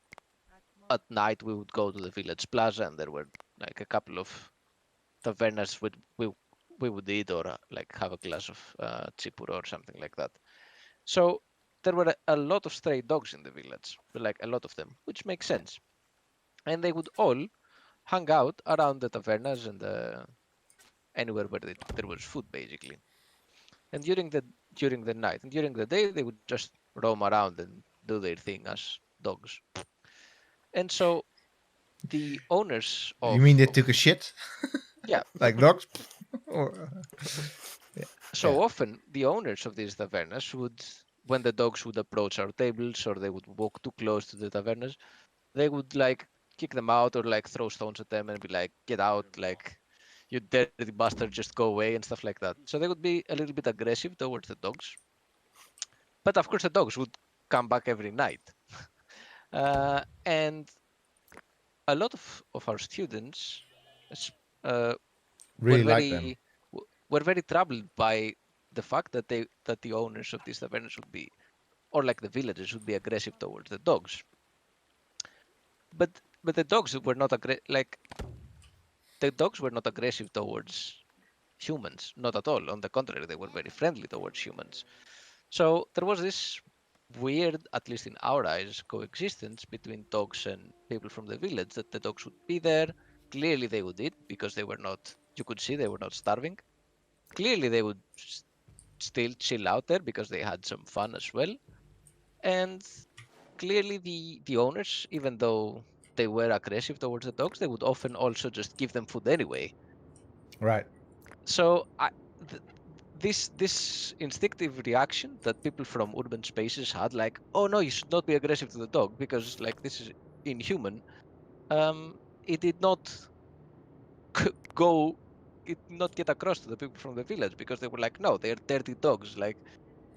at night we would go to the village plaza, and there were like a couple of tavernas we would eat or like have a glass of chipuro or something like that. So there were a lot of stray dogs in the village, like a lot of them, which makes sense. And they would all hang out around the tavernas and anywhere where there was food, basically. And during the night and during the day, they would just roam around and do their thing as dogs. And so the owners You mean they of took a shit yeah, like dogs? Or, so yeah. often the owners of these tavernas would, when the dogs would approach our tables or they would walk too close to the tavernas, they would like kick them out or like throw stones at them and be like, "Get out! Like, you dirty bastard, just go away," and stuff like that. So they would be a little bit aggressive towards the dogs. But of course, the dogs would come back every night. And a lot of our students uh, were Really like them. were very troubled by the fact that the owners of these tavernas would be, or like the villagers would be aggressive towards the dogs. But the dogs were not like the dogs were not aggressive towards humans, not at all. On the contrary, they were very friendly towards humans. So there was this weird, at least in our eyes, coexistence between dogs and people from the village, that the dogs would be there. Clearly, they would eat because they were not, you could see they were not starving. Clearly, they would still chill out there because they had some fun as well. And clearly, the owners, even though they were aggressive towards the dogs, they would often also just give them food anyway. Right. So th- this instinctive reaction that people from urban spaces had, like, oh no, you should not be aggressive to the dog because like this is inhuman. It did not go, it did not get across to the people from the village because they were like, no, they are dirty dogs. Like,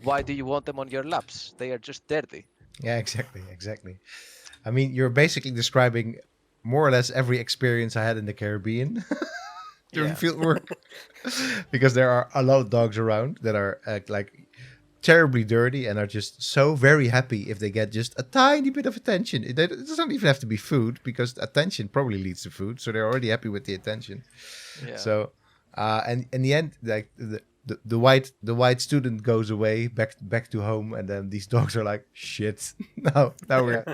why do you want them on your laps? They are just dirty. Yeah, exactly. I mean, you're basically describing more or less every experience I had in the Caribbean during Yeah, field work, because there are a lot of dogs around that are like terribly dirty and are just so very happy if they get just a tiny bit of attention. It doesn't even have to be food, because attention probably leads to food, so they're already happy with the attention. yeah, So, and in the end, like the white student goes away back to home, and then these dogs are like, shit. Now we're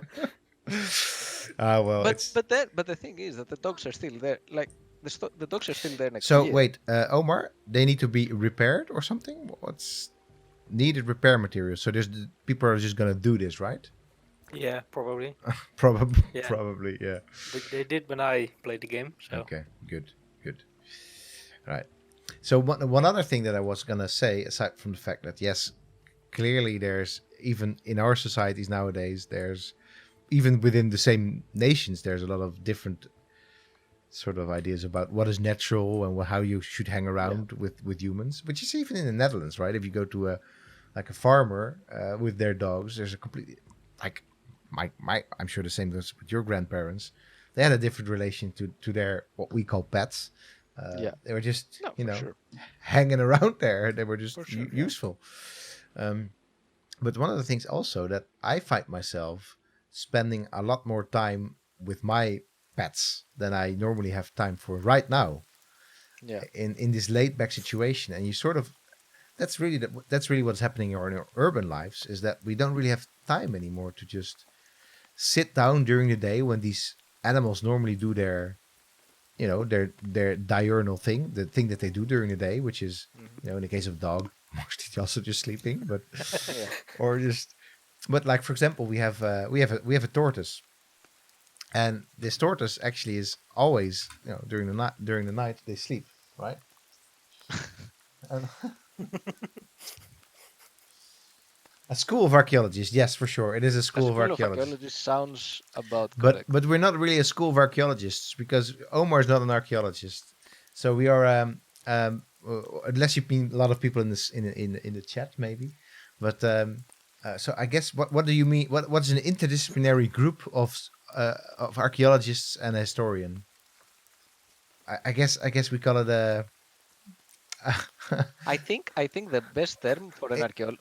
yeah. well, But it's but the thing is that the dogs are still there. Like the dogs are still there next so year. wait, Omar, they need to be repaired or something? What's needed repair materials? So there's people are just gonna do this, right? Yeah, probably. Probably, Yeah, probably, yeah. they did when I played the game. So Okay, good. Right. So one other thing that I was gonna say, aside from the fact that yes, clearly there's, even in our societies nowadays, there's, even within the same nations, there's a lot of different sort of ideas about what is natural and how you should hang around with humans, which is even in the Netherlands, right? If you go to a farmer with their dogs, there's a completely, like, my I'm sure the same goes with your grandparents. They had a different relation to their, what we call pets. Yeah, They were just, no, for sure, hanging around there. They were just for sure. Yeah. useful. But one of the things also that I find myself spending a lot more time with my pets than I normally have time for right now, Yeah. in this laid back situation. And you sort of, that's really what's happening in our urban lives, is that we don't really have time anymore to just sit down during the day when these animals normally do their, their diurnal thing, the thing that they do during the day, which is, in the case of dog, mostly also just sleeping, but Yeah. or just, but like for example, we have a tortoise, and this tortoise actually is always, during the night they sleep, right? And a school of archaeologists, yes, for sure, it is a A school of school of archaeologists. archaeology sounds about But correct. we're not really a school of archaeologists, because Omar is not an archaeologist. So we are, unless you mean a lot of people in this in the chat maybe, but so I guess what do you mean? What's an interdisciplinary group of archaeologists and a historian? I guess we call it a. I think the best term for an It-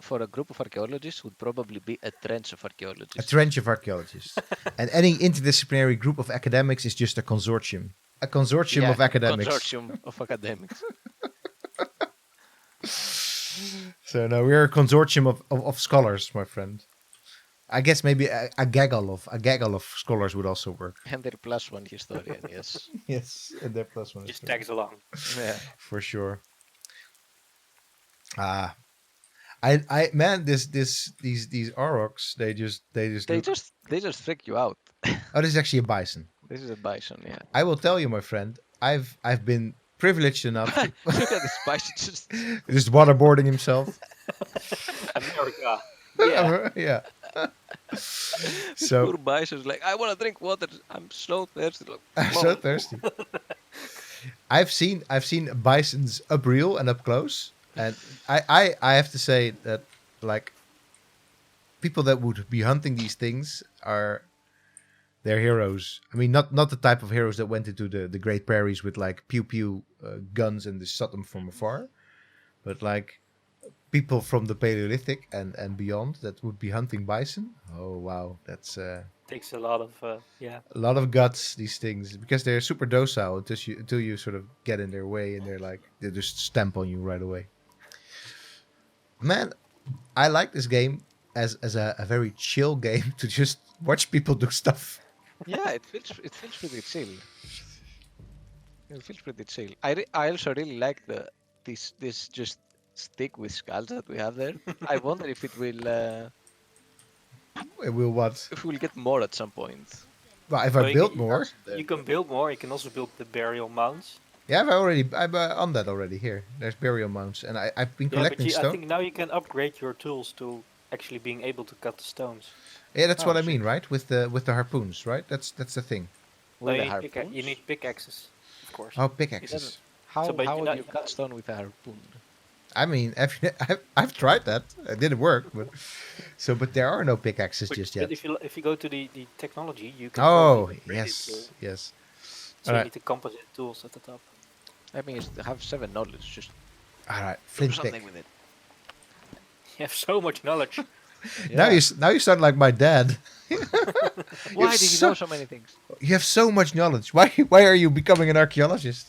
for a group of archaeologists would probably be a trench of A archaeologists. trench of archaeologists. And any interdisciplinary group of academics is just a consortium. A consortium Yeah, of academics. Consortium of academics. So no, we're a consortium of scholars, my friend. I guess maybe a gaggle of scholars would also work. And they're plus one historian, yes. Yes, and they're plus one. Just tags along. Yeah. For sure. I man, these aurochs, they just They just freak you out. Oh, this is actually a bison. This is a bison, yeah. I will tell you, my friend, I've been privileged enough to Look at this bison just just waterboarding himself. America. Yeah. Yeah. So poor bison's like, I want to drink water. I'm so thirsty. Like, I'm so thirsty. I've seen bisons up real and up close, and I have to say that like people that would be hunting these things they're heroes. I mean, not the type of heroes that went into the Great Prairies with like pew pew guns and just shot them from afar, but like people from the Paleolithic and beyond that would be hunting bison. Oh wow, that's Takes a lot of a lot of guts. These things because they're super docile until you sort of get in their way and they just stamp on you right away. Man, I like this game as a very chill game to just watch people do stuff. yeah, it feels pretty chill. It feels pretty chill. I also really like this just stick with skulls that we have there. I wonder if it will It will what? if we'll get more at some point. Well, if Well, I you build can- more, You can build more. You can also build the burial mounds. yeah, I'm on that already. Here, there's burial mounds, and I've been Yeah, but collecting I stone. think now you can upgrade your tools to actually being able to cut the stones. Yeah, that's Oh, what I sick. mean, right? With the harpoons, right? That's the thing. No, With you, a need harpoon. you need pickaxes, of course. Oh, pickaxes. How but how you would know- you cut stone with a harpoon? I mean, I've tried that. It didn't work, but there are no pickaxes But, just but yet. if you go to the technology, you can. Oh, totally upgrade it yes, to- yes. So you Alright. need the composite tools at the top. I mean, have 7 knowledge. Just All right, do flint something pick. with it. You have so much knowledge. Now you sound like my dad. Why have did you so- know so many things? You have so much knowledge. Why are you becoming an archaeologist?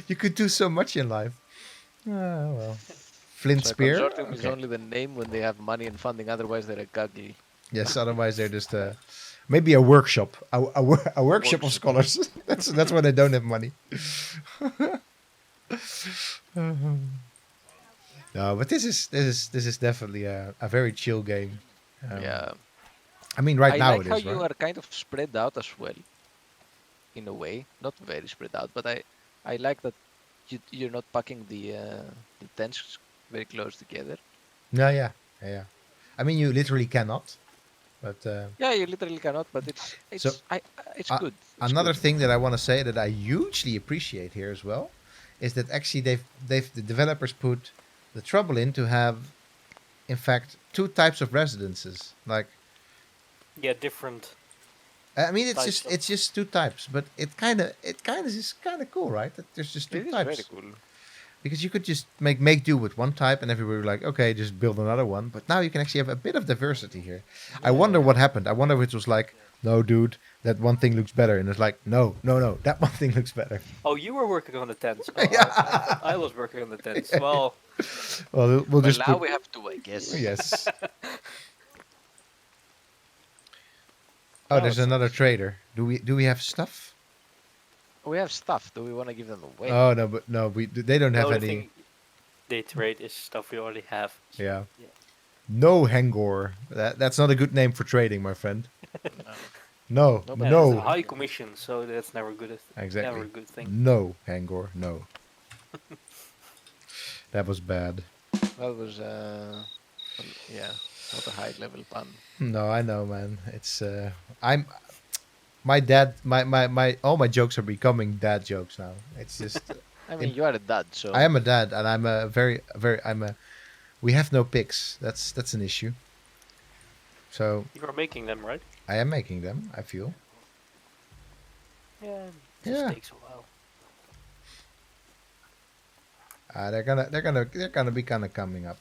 You could do so much in life. Ah, well. Flint So a spear. consortium is Okay. only the name when they have money and funding. Otherwise, they're a gugly. Yes, otherwise they're just maybe a workshop, a workshop of scholars. that's when they don't have money. No, but this is definitely a very chill game. Yeah. I mean, right I now like it how is. you Right? are kind of spread out as well. In a way, not very spread out, but I like that you're not packing the tents very close together. No, yeah. I mean, you literally cannot. But Yeah, you literally cannot, but it's it's uh, good. It's another good. thing that I want to say that I hugely appreciate here as well is that actually the developers put the trouble in to have, in fact, 2 types of residences. Like, Yeah, different. I mean, Types of- it's just 2 types, but it kind of is kind of cool, right? That there's just 2 It is types. very cool. Because you could just make do with one type, and everybody would be like, okay, just build another one. But now you can actually have a bit of diversity here. I wonder what happened. I wonder if it was like, no, dude, that one thing looks better, and it's like, no, that one thing looks better. Oh, you were working on the tents. Oh, Yeah. I was working on the tents. Well, Well, we'll Well, just now put, we have 2, I guess. yes. Oh, there's so- another trader. Do we have stuff? We have stuff. Do we want to give them away? Oh no, but no, they don't the have only any. thing they trade is stuff we already have. Yeah. Yeah. No Hangor. That's not a good name for trading, my friend. No, No, Yeah, no. it's a high commission, so that's never good. Exactly. Never a good thing. No, Hangor, no. That was bad. That was yeah, not a high level pun. No, I know, man. It's I'm my dad. My all my jokes are becoming dad jokes now. It's just I mean, you are a dad, so I am a dad, and I'm a very I'm a. We have no picks. That's an issue. So You are making them, right? I am making them. I feel. Yeah, it just Yeah. takes a while. They're gonna be kind of coming up.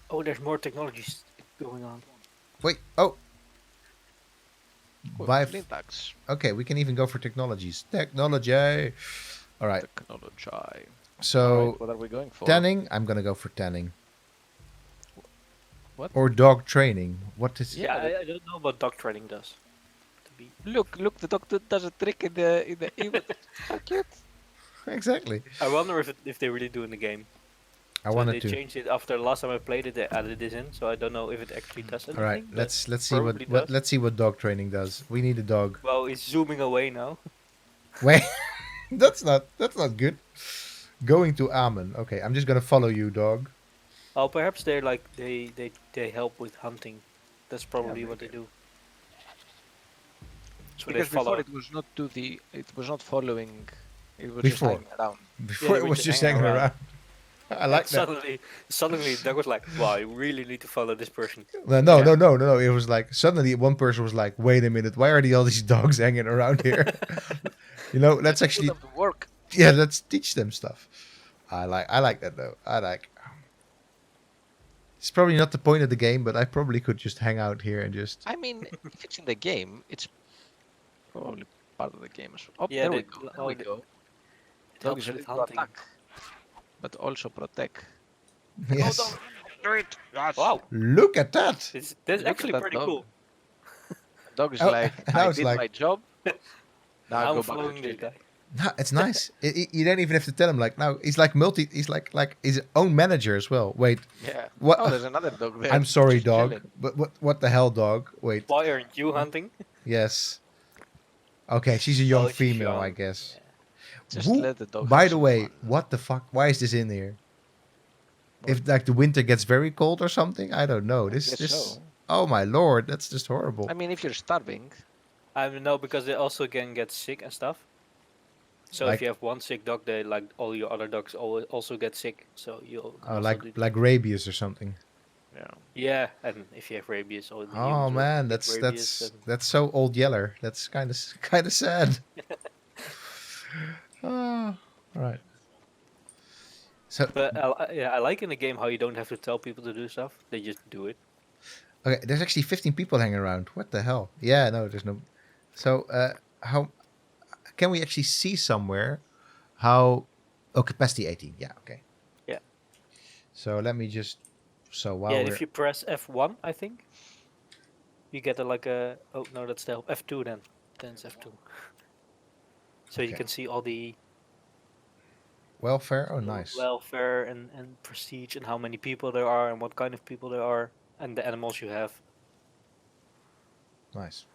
Oh, there's more technologies going on. Wait. Oh. Oh, By flint axe. okay, we can even go for technologies. Technology. All right. Technology. So Alright, what are we going for? tanning. I'm gonna go for tanning. What? Or dog training. What is? Yeah, I don't know what dog training does. To be Look, the doctor does a trick in the event. How cute. Exactly. I wonder if they really do in the game. I So wanted they to. changed it after last time I played it. They added this in, so I don't know if it actually does anything. All right. but Let's see probably what does. let's see what dog training does. We need a dog. Well, it's zooming away now. Wait. that's not good. Going to Amen. Okay, I'm just gonna follow you, dog. Oh, perhaps they're like they help with hunting. That's probably what they maybe. do. So Because they follow. before it was not following. It was Before. just hanging around. Before they it were was just just hanging hanging around. around. I like that. Suddenly, Doug was like, "Wow, I really need to follow this person." No. It was like suddenly one person was like, "Wait a minute, why are all these dogs hanging around here?" Let's actually, Put them to work. yeah, let's teach them stuff. I like that though. It's probably not the point of the game, but I probably could just hang out here and just. I mean, if it's in the game, it's probably part of the game as well. Oh, Yeah, there we they- go. There oh, we they- go. It Dog helps is with ready to hunting. attack, but also protect. Yes. Oh, do it! Yes. Wow, Look at that. that's Look at actually that pretty dog. cool. Dog is Oh, like, now I it's did like- my job. Now I I'm go back following to this jail. guy. No, it's nice. You don't even have to tell him like now. He's like He's like his own manager as well. Wait, Yeah. What- Oh, there's another dog there. I'm sorry, just dog. chilling. But what the hell, dog? Wait. Why aren't you hunting? Yes. Okay, she's a young Oh, she's female, I young. guess. Just Who- let the dog. By have the some way, fun. what the fuck? Why is this in here? If like the winter gets very cold or something, I don't know. I This guess this. so. Oh my lord, that's just horrible. I mean, if you're starving, I don't know because they also can get sick and stuff. So Like- if you have one sick dog, they like all your other dogs also get sick. So you'll Oh, also like do- like rabies or something. yeah. yeah, and if you have rabies, all the Oh humans will man, get rabies, that's so old yeller. That's kind of sad. Oh, all right. So But I like in the game how you don't have to tell people to do stuff; they just do it. okay, there's actually 15 people hanging around. What the hell? Yeah, no, there's no. So how can we actually see somewhere how? Oh, capacity 18. Yeah, okay. Yeah. So let me just. So while Yeah, we're if you press F1, I think you get like a. Oh no, that's the F2 then. Then it's F2. So you Okay. can see all the welfare. Oh, nice. welfare and prestige and how many people there are and what kind of people there are and the animals you have. Nice.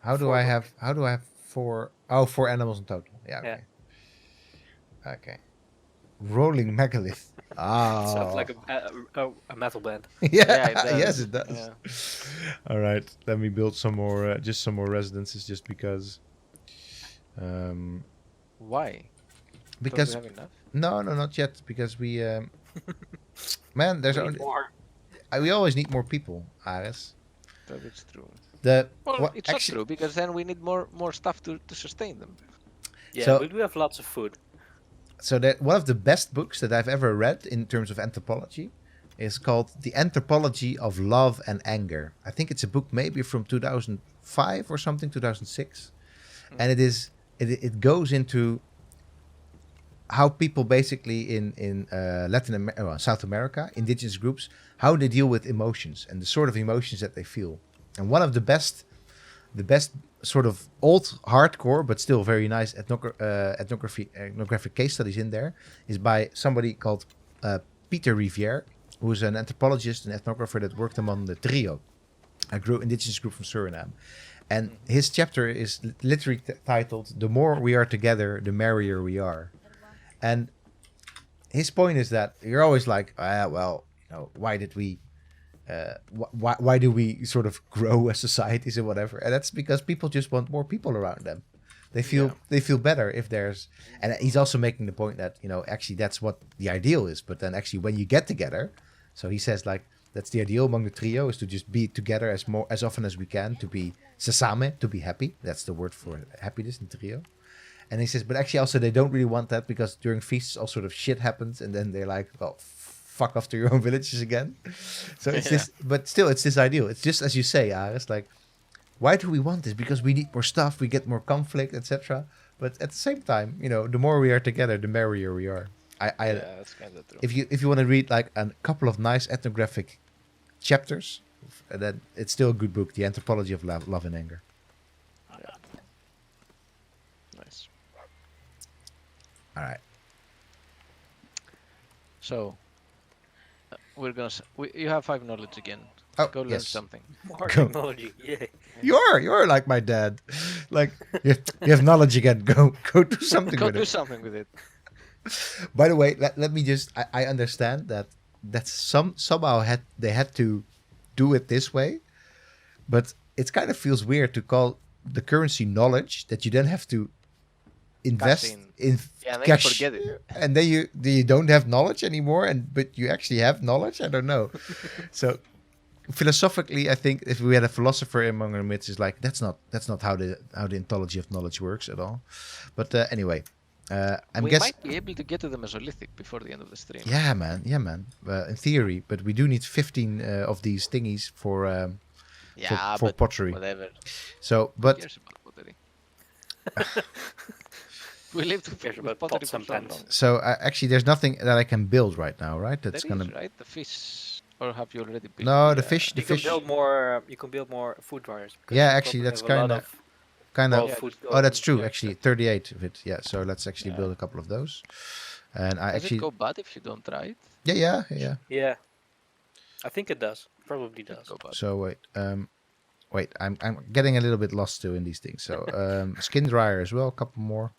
How do Four I would have? How do I have four? Oh, 4 animals in total. Yeah. Yeah. Okay. Okay. Rolling megalith. Ah. Sounds like a metal band. yeah. Yeah, it does. Yes, it does. Yeah. All right. Let me build some more. Just some more residences, just because. Why? Because Don't we have enough? no, not yet. Because we. Man, there's We need only. more. We always need more people, Aris. That is true. The Well, what, it's actually, not true because then we need more stuff to sustain them. Yeah, So- we do have lots of food. So that one of the best books that I've ever read in terms of anthropology is called The Anthropology of Love and Anger. I think it's a book maybe from 2005 or something, 2006. And it goes into how people basically in South America, indigenous groups, how they deal with emotions and the sort of emotions that they feel. And one of the best sort of old hardcore but still very nice ethnographic case studies in there is by somebody called Peter Rivière, who's an anthropologist and ethnographer that worked among the Trio, a indigenous group from Suriname. And his chapter is literally titled "The More We Are Together, the Merrier We Are." And his point is that you're always like, why did we why do we sort of grow as societies and whatever? And that's because people just want more people around them. They feel better if there's. And he's also making the point that actually that's what the ideal is. But then actually when you get together, so he says like That's the ideal among the trio, is to just be together as often as we can, to be sasame, to be happy. That's the word for happiness in trio. And he says, but actually also they don't really want that because during feasts all sort of shit happens, and then they're like, well, fuck off to your own villages again. So it's this, but still it's this ideal. It's just as you say, Aris, like, why do we want this? Because we need more stuff, we get more conflict, etc. But at the same time, you know, the more we are together, the merrier we are. That's kind of true. If you want to read like a couple of nice ethnographic chapters, then it's still a good book, The Anthropology of Love and Anger. Nice. All right. So we're gonna. You have 5 knowledge again. Oh, Go learn yes. something. More Go. technology. Yeah. You're like my dad. Like you have knowledge again. Go do something Go with do it. something with it. By the way, let me just. I understand that somehow they had to do it this way, but it kind of feels weird to call the currency knowledge that you then have to invest in Yeah, and then cash, you forget it. and then you don't have knowledge anymore, but you actually have knowledge. I don't know. So philosophically, I think if we had a philosopher among our midst, is like that's not how the ontology of knowledge works at all. But anyway, We might be able to get to the Mesolithic before the end of the stream. Yeah, man. In theory, but we do need 15 of these thingies for but pottery. whatever. So, Who but cares about pottery? We lived Cares with about pottery pots for so sometimes. long. so actually, there's nothing that I can build right now, right? That's There gonna. is, right? The fish, or have you already built? No, the fish. The You can fish. build more. You can build more food dryers. because Yeah, you actually, probably that's have a lot kinda- of Kind raw of. Yeah, food Oh, that's going true. there. Actually, 38 of it. Yeah. So let's actually Yeah. build a couple of those. And I Does actually. it go bad if you don't try it? Yeah. Yeah, I think it does. Probably It does. go bad. So wait. I'm getting a little bit lost too in these things. So skin dryer as well. A couple more.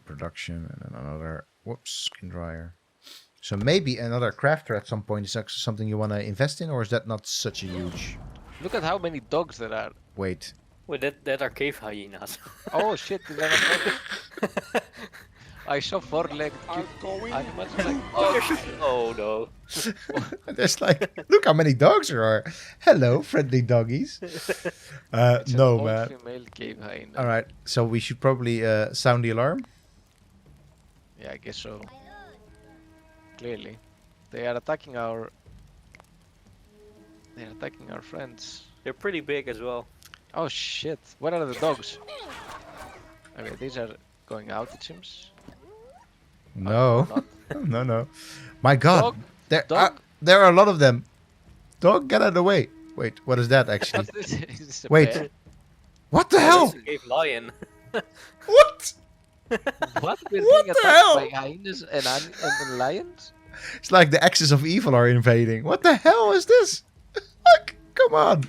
Production and then another. Whoops, skin dryer. So maybe another crafter at some point is actually something you want to invest in, or is that not such a huge? Look at how many dogs there are. Wait. Wait, that are cave hyenas. Oh shit! Did I not notice? I saw 4-legged cute animals. Like, Oh no. There's like, look how many dogs there are. Hello, friendly doggies. it's an No, old man. female cave hyena. All right, so we should probably sound the alarm. Yeah, I guess so. Clearly, they are attacking our. They are attacking our friends. They're pretty big as well. Oh shit! Where are the dogs? Okay, these are going out. It seems. No, Or not. no. My God, Dog, there there are a lot of them. Dog, get out of the way. Wait, what is that actually? Is this a Wait. bear? What the Oh, hell? it's a cave lion. What? What? We're What being the attacked hell? by hyenas and lions? It's like the axes of evil are invading. What the hell is this? Like, come on.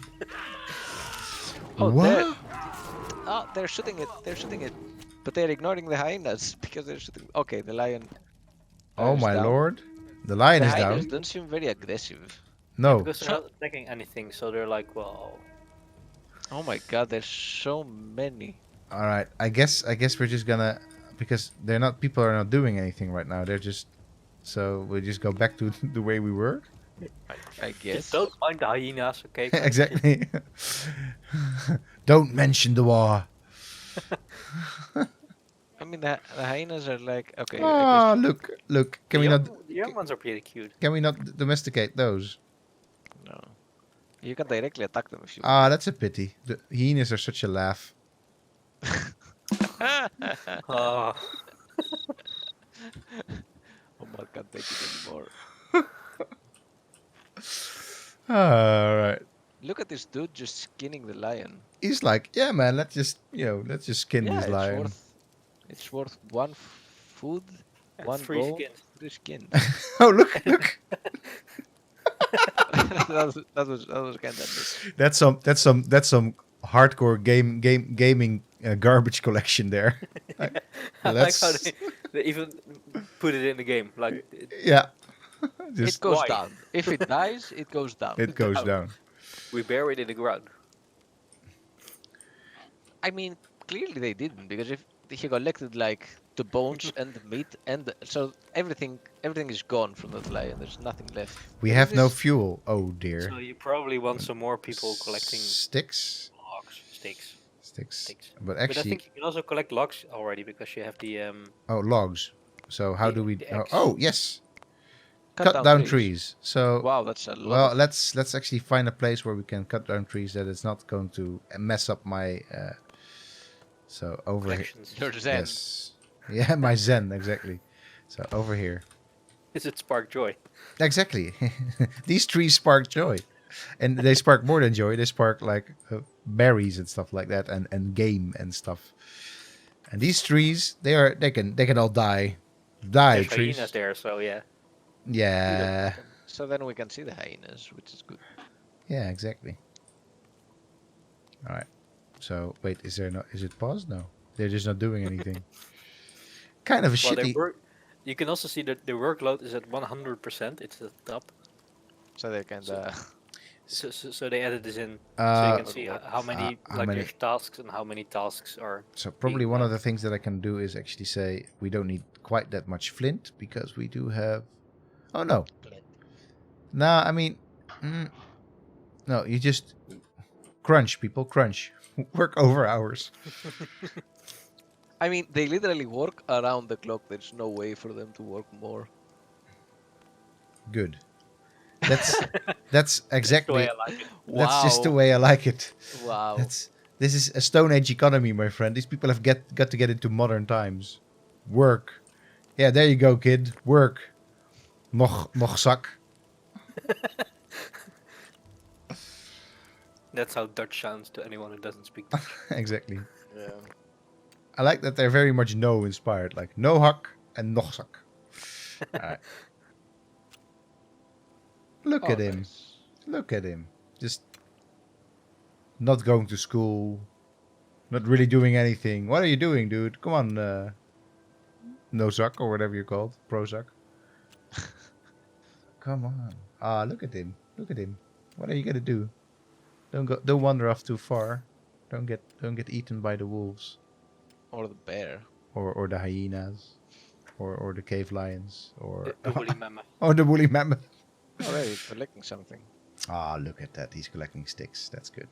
Oh, What? they're shooting it. They're shooting it. But they're ignoring the hyenas because they're shooting. Okay, the lion. Oh is my down. lord. The lion The is hyenas down. don't seem very aggressive. No. Because they're not attacking anything, so they're like, well, Oh my god, there's so many. All right. I guess we're just gonna, because people are not doing anything right now. They're just, so we'll just go back to the way we were. I just guess. don't mind the hyenas, okay? guys? Exactly. Don't mention the war. I mean, the hyenas are like okay. Oh, I guess, look. Can The we young- not? The young ones are pretty cute. Can we not domesticate those? no. You can directly attack them if you. Ah, that's a pity. The hyenas are such a laugh. Oh, Omar can't take it anymore. All right. Look at this dude just skinning the lion. He's like, yeah, man. Let's just skin Yeah, this it's lion. it's worth one food, and one 3 gold, skins. 3 skin. Oh, look. that was kind of. That's some hardcore gaming garbage collection there. Like, I like how let's- they even put it in the game. Like, yeah. It Just goes Why? down. If it dies, it goes down. it goes down. we bury it in the ground. I mean, clearly they didn't because if he collected like the bones and the meat so everything is gone from that lion. There's nothing left. We Maybe have no this- fuel. Oh dear. So you probably want some more people collecting Sticks. logs, sticks. But But I actually, think you can also collect logs already because you have the oh, logs. So how the- do we? the Oh, axe. oh, yes. Cut down trees. So Wow, that's a lot. well, of- let's actually find a place where we can cut down trees that it's not going to mess up my. So over here. collections. Your zen. Yes. Yeah, my zen exactly. So over here. Is it spark joy? Exactly. These trees spark joy. And they spark more than joy. They spark like berries and stuff like that and game and stuff. And these trees, they can all die. Die There's trees. hyenas there, so yeah. Yeah. So then we can see the hyenas, which is good. Yeah, exactly. All right. So wait, is it paused? No. They're just not doing anything. Kind of a Well, shitty. you can also see that the workload is at 100%. It's at the top. So they can. So they added this in, so Uh, you can see how many how many- there's tasks and how many tasks are. So probably being one of done. the things that I can do is actually say we don't need quite that much flint because we do have. Oh no. No, I mean, no. You just crunch, people, crunch. Work over hours. I mean, they literally work around the clock. There's no way for them to work more. Good. That's exactly. That's the way I like it. That's just the way I like it. Wow. This is a Stone Age economy, my friend. These people have got to get into modern times. Work. Yeah, there you go, kid. Work. Nog zak. That's how Dutch sounds to anyone who doesn't speak Dutch. Exactly. Yeah. I like that they're very much no inspired, like no hak and nog zak. Alright. Look Oh, at him. nice. Look at him. Just not going to school. Not really doing anything. What are you doing, dude? Come on, no zak or whatever you're called. Pro zak. Come on. Ah, look at him. Look at him. What are you gonna do? Don't wander off too far. Don't get eaten by the wolves. Or the bear. Or the hyenas. Or the cave lions. Or The woolly mammoth. or the woolly mammoth. Oh, there, he's collecting something. Ah, look at that. He's collecting sticks. That's good.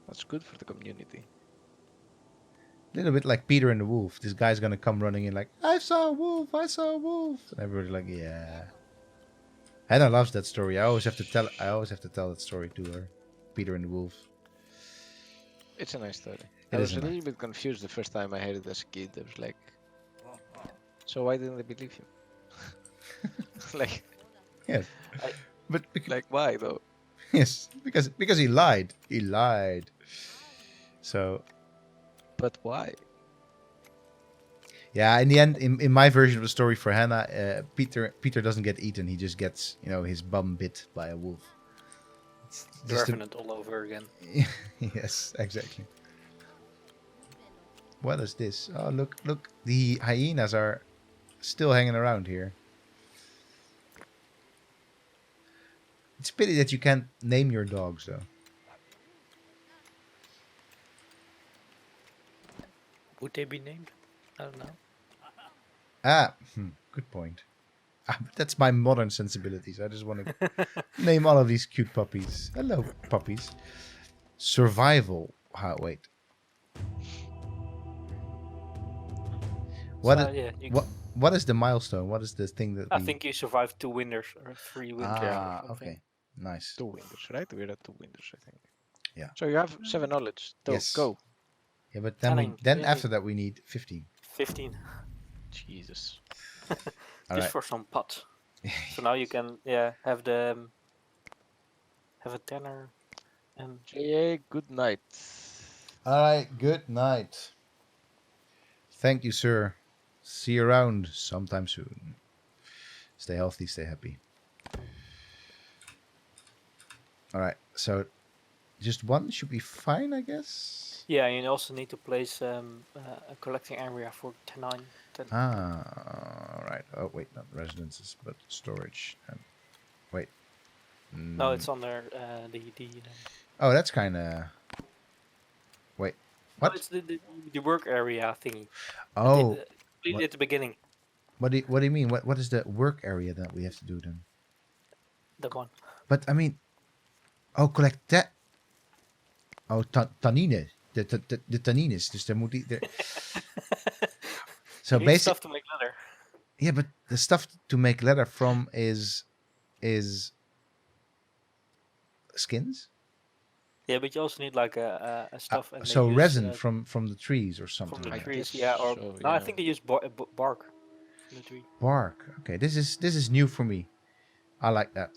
That's good for the community. A little bit like Peter and the Wolf. This guy's gonna come running in like, I saw a wolf, I saw a wolf. And everybody's like, yeah. Hannah loves that story. I always have to tell that story to her. Peter and the Wolf. It's a nice story. It I is was a a little bit confused the first time I heard it as a kid. I was like, so why didn't they believe him? like, Yes. But like why though? yes, because he lied. He lied. So But why? yeah, in the end, in my version of the story for Hannah, Peter doesn't get eaten. He just gets, his bum bit by a wolf. It's just a- Revenant all over again. yes, exactly. What is this? Oh, look. The hyenas are still hanging around here. It's a pity that you can't name your dogs, though. Would they be named? I don't know. Good point. But that's my modern sensibilities. I just want to name all of these cute puppies. Hello, puppies. Survival. Wait. What? So, yeah, What is the milestone? What is the thing that I we... think you survived 2 winters or 3 winters. or Ah, something. okay. Nice. 2 windows, right? We're at 2 windows, I think. Yeah. So you have 7 knowledge. Yes. Go. Yeah, but then Telling. after that we need 15. 15. Jesus. All Just right. for some pots. So now you can have the have a tenor and JA, good night. All right. Good night. Thank you, sir. See you around sometime soon. Stay healthy. Stay happy. All right. So just one should be fine, I guess. yeah, you also need to place a collecting area for 10. Ah, all right. Oh, wait, not residences, but storage. And wait. No, it's under the Oh, that's kind of. Wait. No, What? it's the work area thingy. Oh, Completely what? at the beginning. What do you mean? What is the work area that we have to do then? That one. But I mean, oh, collect that. Oh, tannine. De tannines. Dus daar moet die. So You need basic. stuff to make leather. Yeah, but the stuff to make leather from is skins. Yeah, but you also need like a stuff, and they So use resin from the trees or from something the like that. trees. guess Yeah, or so, no, I yeah. think they use bark from the tree. Bark. Okay, this is new for me. I like that.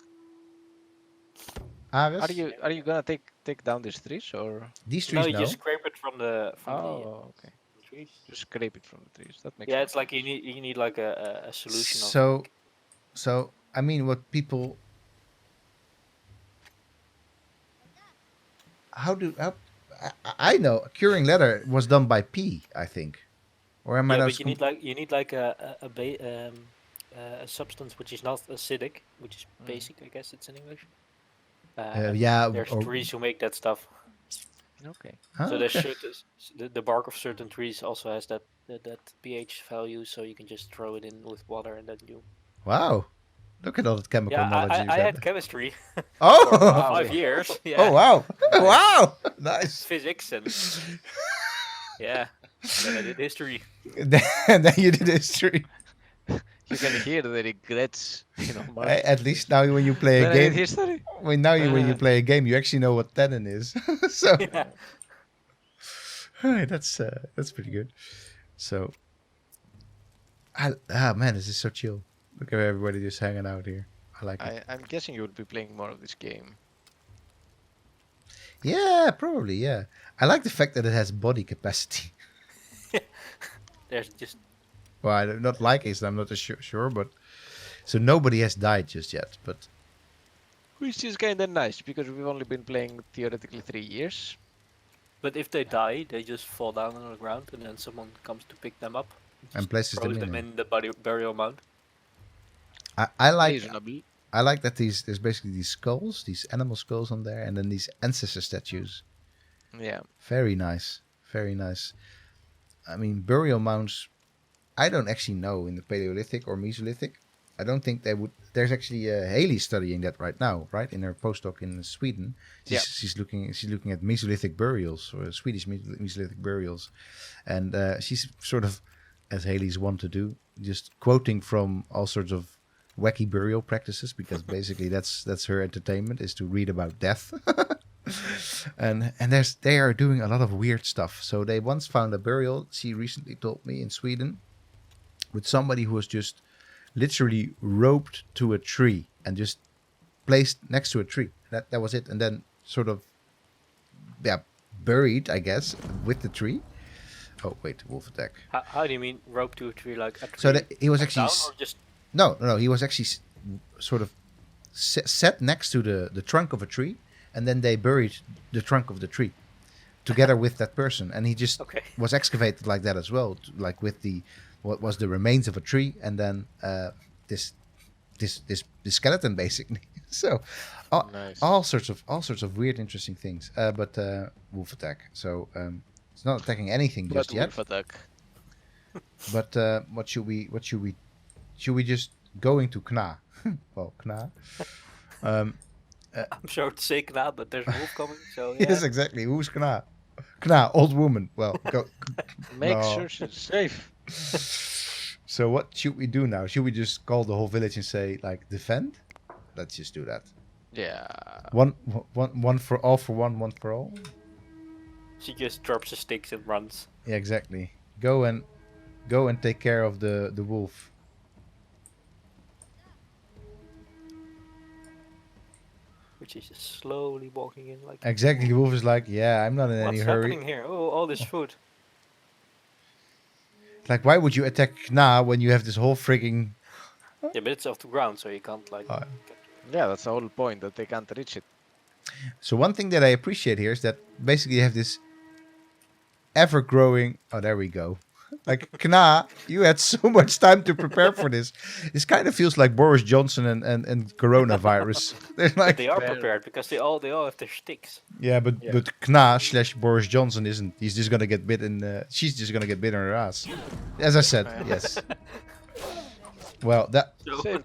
Aris? Are you gonna take down these trees or? These No, trees? you No. just scrape it from the Okay. trees. Just scrape it from the trees. That makes Yeah, more it's like sense. you need like a solution of So, like, so I mean, what people? How I know curing leather was done by pea, I think, or am I yeah, not? but you need like a substance which is not acidic, which is basic, I guess it's in English. And yeah. there's Or, trees who make that stuff. Okay. So there's okay. the bark of certain trees also has that pH value, so you can just throw it in with water and then you. Wow. Look at all the chemical Yeah, knowledge you've I had. had chemistry for Oh. about Wow. 5 years. Yeah, Oh wow. Nice. Wow. Nice. physics and yeah. Then I did history. And then you did history. You can hear the regrets, Mark. At least now when you play a Then I did game, history. when you play a game, you actually know what tannin is. So Yeah. that's pretty good. So, man, this is so chill. Look at everybody just hanging out here. I like it. I'm guessing you would be playing more of this game. Yeah, probably. Yeah, I like the fact that it has body capacity. There's just Well, I do not like it. I'm not sure, but so nobody has died just yet. But Which is kind of nice because we've only been playing theoretically 3 years. but if they die, they just fall down on the ground, and then someone comes to pick them up and just places throws them them in. in the burial mound. I like Reasonable. I like that there's basically these skulls, these animal skulls on there, and then these ancestor statues. Yeah. Very nice. Very nice. I mean, burial mounds, I don't actually know in the Paleolithic or Mesolithic. I don't think they would. There's actually Haley studying that right now, right? In her postdoc in Sweden. She's looking at Mesolithic burials, or Swedish Mesolithic burials. And she's sort of, as Haley's wont to do, just quoting from all sorts of wacky burial practices, because basically that's her entertainment, is to read about death. and they are doing a lot of weird stuff. So they once found a burial, she recently told me, in Sweden, with somebody who was just literally roped to a tree and just placed next to a tree. That was it. And then sort of buried, I guess, with the tree. Oh wait, wolf attack. How do you mean rope to a tree, like a tree? So that he was actually down, or just no, he was actually sort of set next to the trunk of a tree, and then they buried the trunk of the tree together with that person, and he just okay. was excavated like that as well, like with what was the remains of a tree, and then this skeleton basically. So Nice. all sorts of weird, interesting things. But wolf attack. So it's not attacking anything But just yet. wolf attack. But what should we? Should we just go into Kna? Well, Kna. I'm sorry to say Kna, but there's a wolf coming, so yeah. Yes, exactly. Who's Kna? Kna, old woman. Well, go. Make No. sure she's safe. So what should we do now? Should we just call the whole village and say, like, defend? Let's just do that. Yeah. One for all, one for all. She just drops the sticks and runs. Yeah, exactly. Go and take care of the wolf. Which is just slowly walking in, like. Exactly. The wolf is like, yeah, I'm not in any What's hurry. happening here? Oh, all this food. Like, why would you attack Kna when you have this whole frigging? Yeah, but it's off the ground, so you can't like. Oh. Yeah, that's the whole point, that they can't reach it. So one thing that I appreciate here is that basically you have this ever-growing. Oh, there we go. Like, Kna, you had so much time to prepare for this. This kind of feels like Boris Johnson and coronavirus. They're But like, they are Well, prepared because they all have their sticks. yeah, but Kna / Boris Johnson isn't. He's just gonna get bitten. She's just gonna get bitten on her ass. As I said, yes. Well, that So same.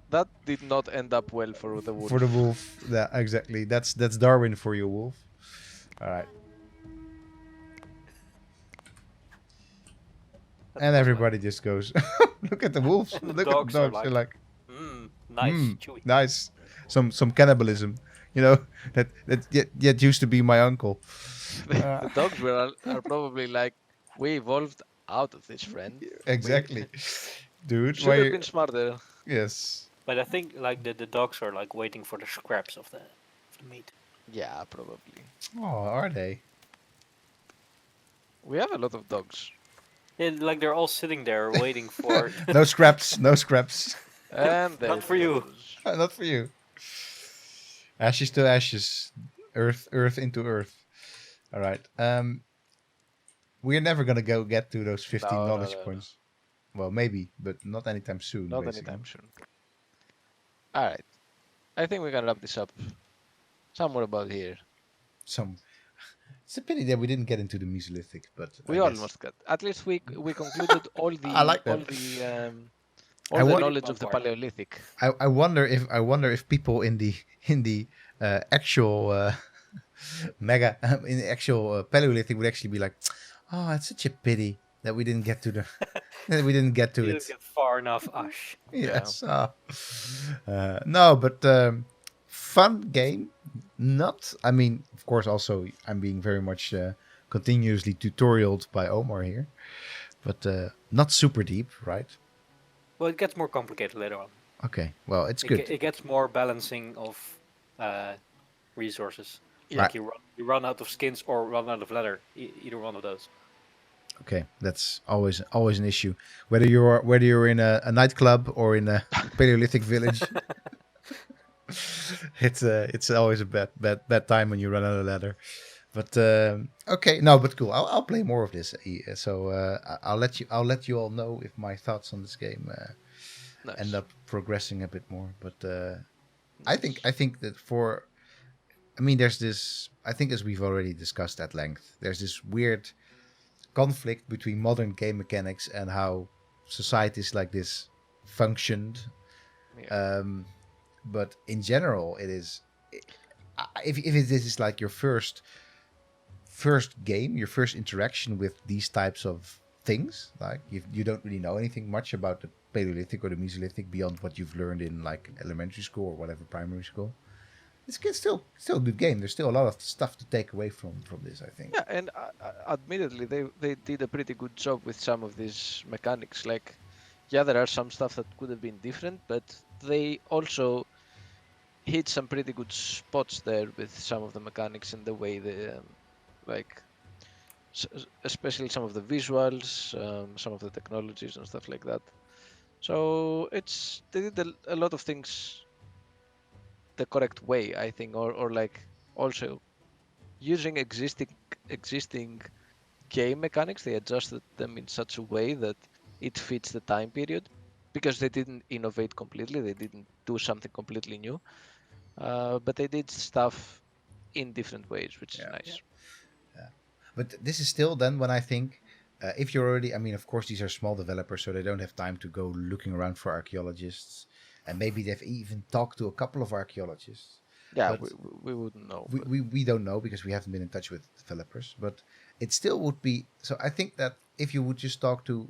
That did not end up well for the wolf. for the wolf. Yeah, exactly. That's Darwin for you, wolf. All right. And everybody just goes, look at the wolves. And the Look dogs at the are dogs. They're like, nice, chewy. nice. Some cannibalism. You know, that used to be my uncle. The dogs are probably like, we evolved out of this, friend. Exactly. Dude, Should why? have been smarter. Yes. But I think like the dogs are like waiting for the scraps of the meat. Yeah, probably. Oh, are they? We have a lot of dogs. Yeah, like they're all sitting there waiting for. No scraps. No scraps. And there Not for you. goes. Not for you. Ashes to ashes. Earth into earth. All right. We're never gonna get to those 15 No, knowledge no. points. Well, maybe, but not anytime soon. Not basically. anytime soon. Alright. I think we can wrap this up somewhere about here. It's a pity that we didn't get into the Mesolithic, but We I guess- almost got. At least we concluded all the I like that. all I the want- knowledge of the Part. Paleolithic. I wonder if people in the actual mega in the actual Paleolithic would actually be like, oh, it's such a pity that we didn't get to the that we didn't get to You it. didn't get far enough, Ash. Yes. No, but fun game. Not. I mean, of course. Also, I'm being very much continuously tutorialed by Omar here, but not super deep, right? Well, it gets more complicated later on. Okay. Well, it's good. It gets more balancing of resources. Yeah. Like you run out of skins or run out of leather. Either one of those. Okay, that's always an issue. Whether you're in a nightclub or in a Paleolithic village, it's always a bad time when you run out of leather. But okay, no, but cool. I'll play more of this. So I'll let you all know if my thoughts on this game Nice. end up progressing a bit more. But I think that there's this. I think as we've already discussed at length, there's this weird conflict between modern game mechanics and how societies like this functioned. Yeah. But in general, it is. If this is like your first game, your first interaction with these types of things, like you don't really know anything much about the Paleolithic or the Mesolithic beyond what you've learned in like elementary school or whatever primary school. It's still a good game. There's still a lot of stuff to take away from this, I think. Yeah, and admittedly, they did a pretty good job with some of these mechanics. Like, yeah, there are some stuff that could have been different, but they also hit some pretty good spots there with some of the mechanics and the way they, especially some of the visuals, some of the technologies and stuff like that. So they did a lot of things the correct way, I think, or like also using existing game mechanics, they adjusted them in such a way that it fits the time period, because they didn't innovate completely, they didn't do something completely new, but they did stuff in different ways, which is nice. Yeah. But this is still then when I think if you're already, I mean, of course these are small developers, so they don't have time to go looking around for archaeologists, and maybe they've even talked to a couple of archaeologists. Yeah, But we wouldn't know. We don't know because we haven't been in touch with developers, but it still would be. So I think that if you would just talk to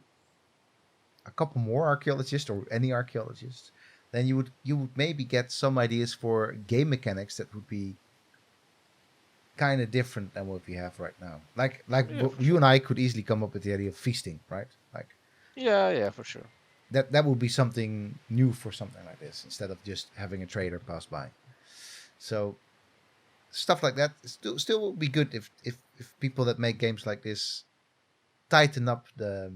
a couple more archaeologists or any archaeologists, then you would maybe get some ideas for game mechanics that would be kind of different than what we have right now. Like you and I could easily come up with the idea of feasting, right? Like Yeah, for sure. that would be something new for something like this instead of just having a trader pass by. So stuff like that still will be good if people that make games like this tighten up the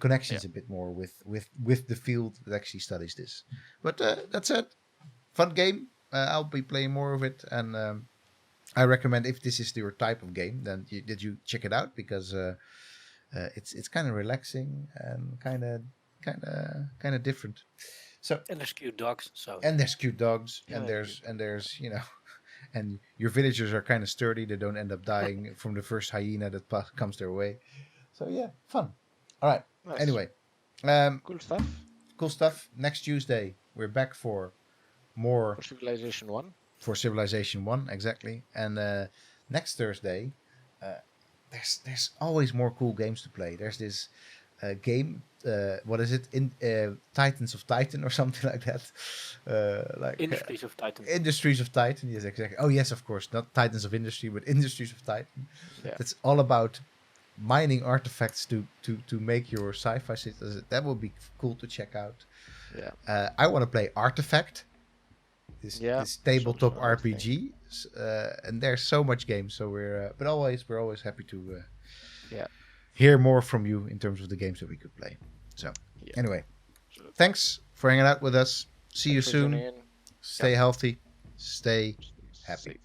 connections a bit more with the field that actually studies this. But that's it. Fun game. I'll be playing more of it, and I recommend if this is your type of game, then you check it out because it's kind of relaxing and kind of different. So And there's cute dogs. So and there's cute dogs Yeah, and there's and your villagers are kind of sturdy. They don't end up dying from the first hyena that comes their way. So yeah, fun. All right. Nice. Anyway, Cool stuff. cool stuff. Next Tuesday we're back for more For Civilization 1. for Civilization 1, exactly. And next Thursday, there's always more cool games to play. There's this game, what is it? Titans of Titan or something like that. Industries of Titan. Industries of Titan, yes, exactly. Oh, yes, of course. Not Titans of Industry, but Industries of Titan. Yeah. That's all about mining artifacts to make your sci-fi cities. That would be cool to check out. Yeah. I want to play Artifact. This tabletop also another RPG, and there's so much games. So we're always happy to hear more from you in terms of the games that we could play. So anyway, thanks for hanging out with us. See you Thanks for tuning soon. in. Stay healthy. Stay happy. Safe.